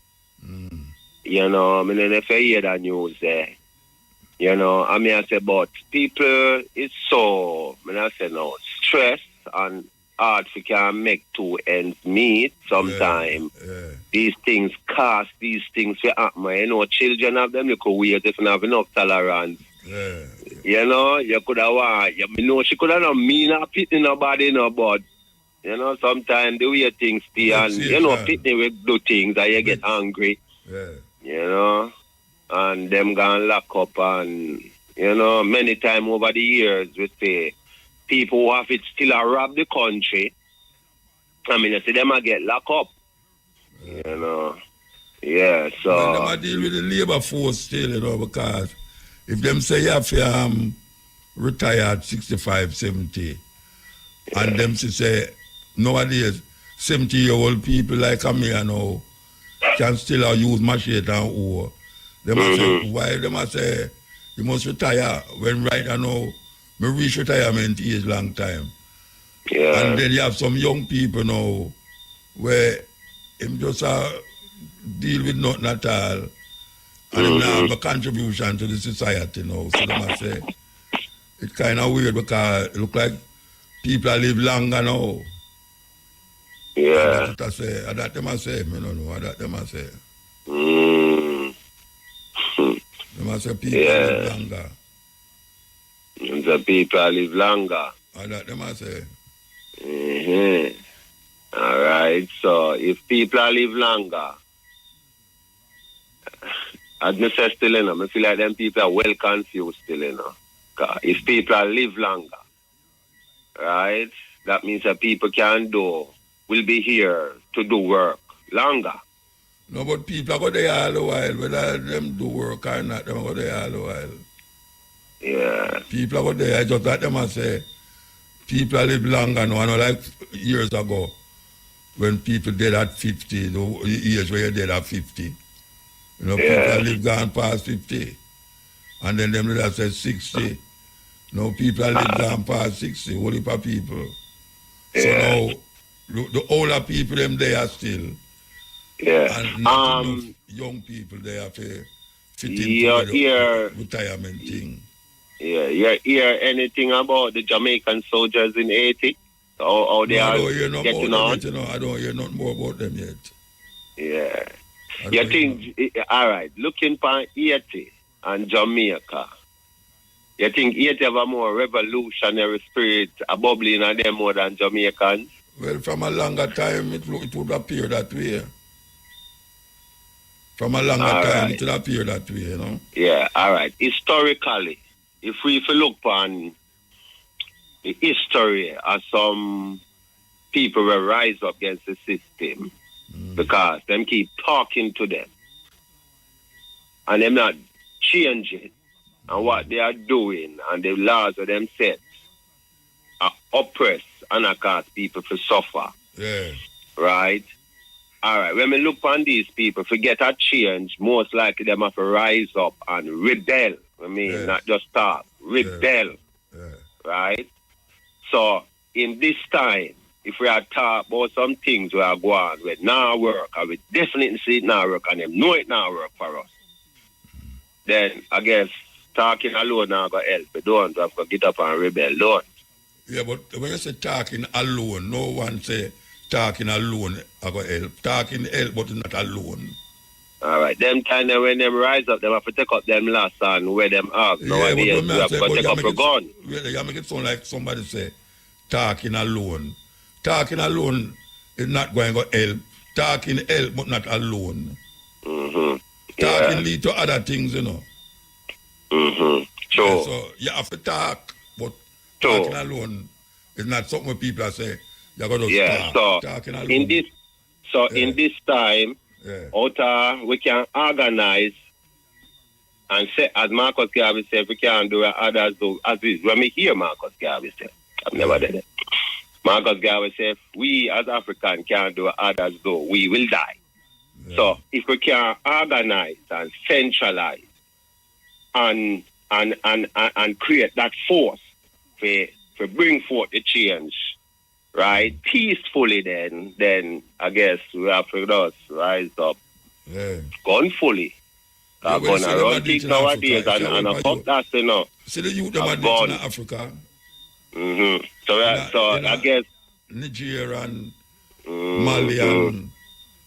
You know, I mean if you hear that news there. You know, I mean I say but people it's so I say no stress and hard for can make 2 ends meet sometimes. Yeah. These things cost, these things for happen. You know, children have them little weird if you have enough tolerance. Yeah. You know, you could have know she could have not mean a pitney nobody no but you know, sometimes the way things stay and you know, pitney will do things and you get angry. Yeah. You know. And them gonna lock up and you know, many times over the years we say people who have it still rob the country. I mean, I see them get locked up. You know. Yeah, so. Well, them deal with the labor force still, you know, because if them say you have to retire at 65, 70, and them say nowadays 70-year-old people like me, you know, can still use machete and oar. They must say, why they must say you must retire when right now me reach retirement age long time. Yeah. And then you have some young people now where him just deal with nothing at all. And him now have a contribution to the society now. So they must say it's kind of weird because it look like people live longer now. Yeah. That they must say, me no know that they must say. They must say people live longer. The people live longer. That they must say. All right. So if people live longer, as I say still, you know, I feel like them people are well confused still, you know. If people live longer, right, that means that people will be here to do work longer. No, but people are going there all the while, whether them do work or not, them go there all the while. Yeah. People are going there, I just that them and say, people live longer now, I know like years ago, when people dead at 50, the years where you're dead at 50. You know, people live gone past 50. And then them that said 60. No, people live gone past 60, whole heap of people. So now, the older people, them there still. Yeah. And not enough young people there to fit into the retirement thing. Yeah, you hear anything about the Jamaican soldiers in Haiti? How they are getting on? I don't hear nothing more about them yet. Yeah. You think, all right, looking for Haiti and Jamaica, you think Haiti have a more revolutionary spirit, a bubbling in them more than Jamaicans? Well, from a longer time, it would appear that way. From a longer time, it would appear that way, you know? Yeah, all right. Historically, if we look on the history of some people will rise up against the system because them keep talking to them and them not changing and what they are doing and the laws of them set are oppress and cause people to suffer. Yeah. Right? All right. When we look on these people, forget a change, most likely them have to rise up and rebel. Not just talk, rebel. Yeah. Right? So, in this time, if we are talking about some things we are going with now work, and we definitely see it now work, and them know it now work for us, then I guess talking alone now going to help. We don't have to get up and rebel, don't. Yeah, but when you say talking alone, no one say talking alone I go help. Talking help, but not alone. All right. Them kind of when them rise up, them have to take up them last and where them out. Nowadays, we have to take up a gun. Really, you make it sound like somebody say talking alone. Talking alone is not going to help. Talking help, but not alone. Talking lead to other things, you know. Sure. Yeah, so you have to talk, but talking alone is not something people are say. You got to talk. Talking alone. In this time, we can organize and say, as Marcus Garvey said, we can do what others do. As is, when we hear Marcus Garvey say, I've never done it. Marcus Garvey said, we as Africans can't do what others do. We will die. Yeah. So if we can organize and centralize and create that force to bring forth the change, right, peacefully, then I guess we have to just rise up, gunfully. Going around things nowadays and fuck that, you know. See the youth that are in Africa. So I guess Nigeria and Mali and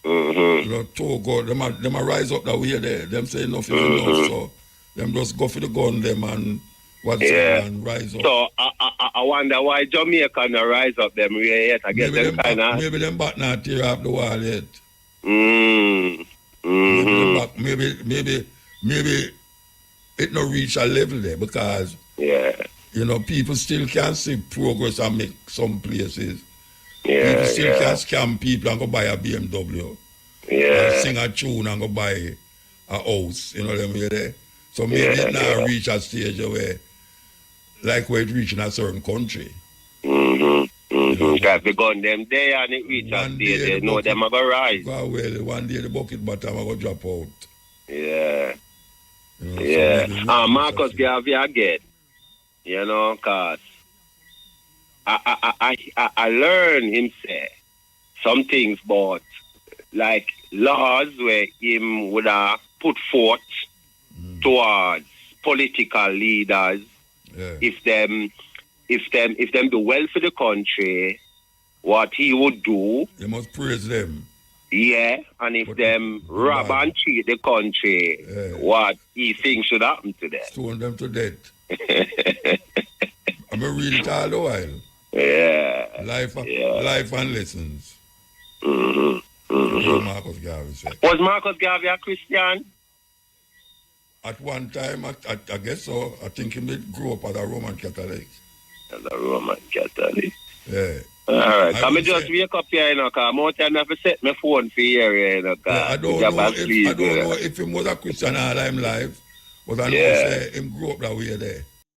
you know, Togo, them a rise up that way there. Them say enough is enough, so them just go for the gun them and and rise up. So I wonder why Jamaica not rise up them way yet. I guess maybe them kind of maybe them back not tear up the wall yet. Maybe it not reach a level there because you know, people still can see progress and make some places. People still can scam people and go buy a BMW. And sing a tune and go buy a house. You know what I mean? There. So maybe it now reach a stage where, like where it reach in a certain country. Because they gun them there and it reach a stage, they know them are going to rise. Well, one day the bucket bottom are going to drop out. Yeah. You know, Marcus Garvey again. You know, because I learned him say some things about like laws where him would have put forth towards political leaders if them do well for the country, what he would do. You must praise them. Yeah, and if them rob and cheat the country, what he thinks should happen to them. Stone them to death. I'm going to read it all the while. Life and lessons. Marcus Garvey said. Was Marcus Garvey a Christian? At one time, I guess so. I think he grew up as a Roman Catholic. As a Roman Catholic? Yeah. All right. I just wake up here, you know, because more time I have to set my phone for here, you know, I don't know if he was a Christian all his life, but I know say him grew up that way there.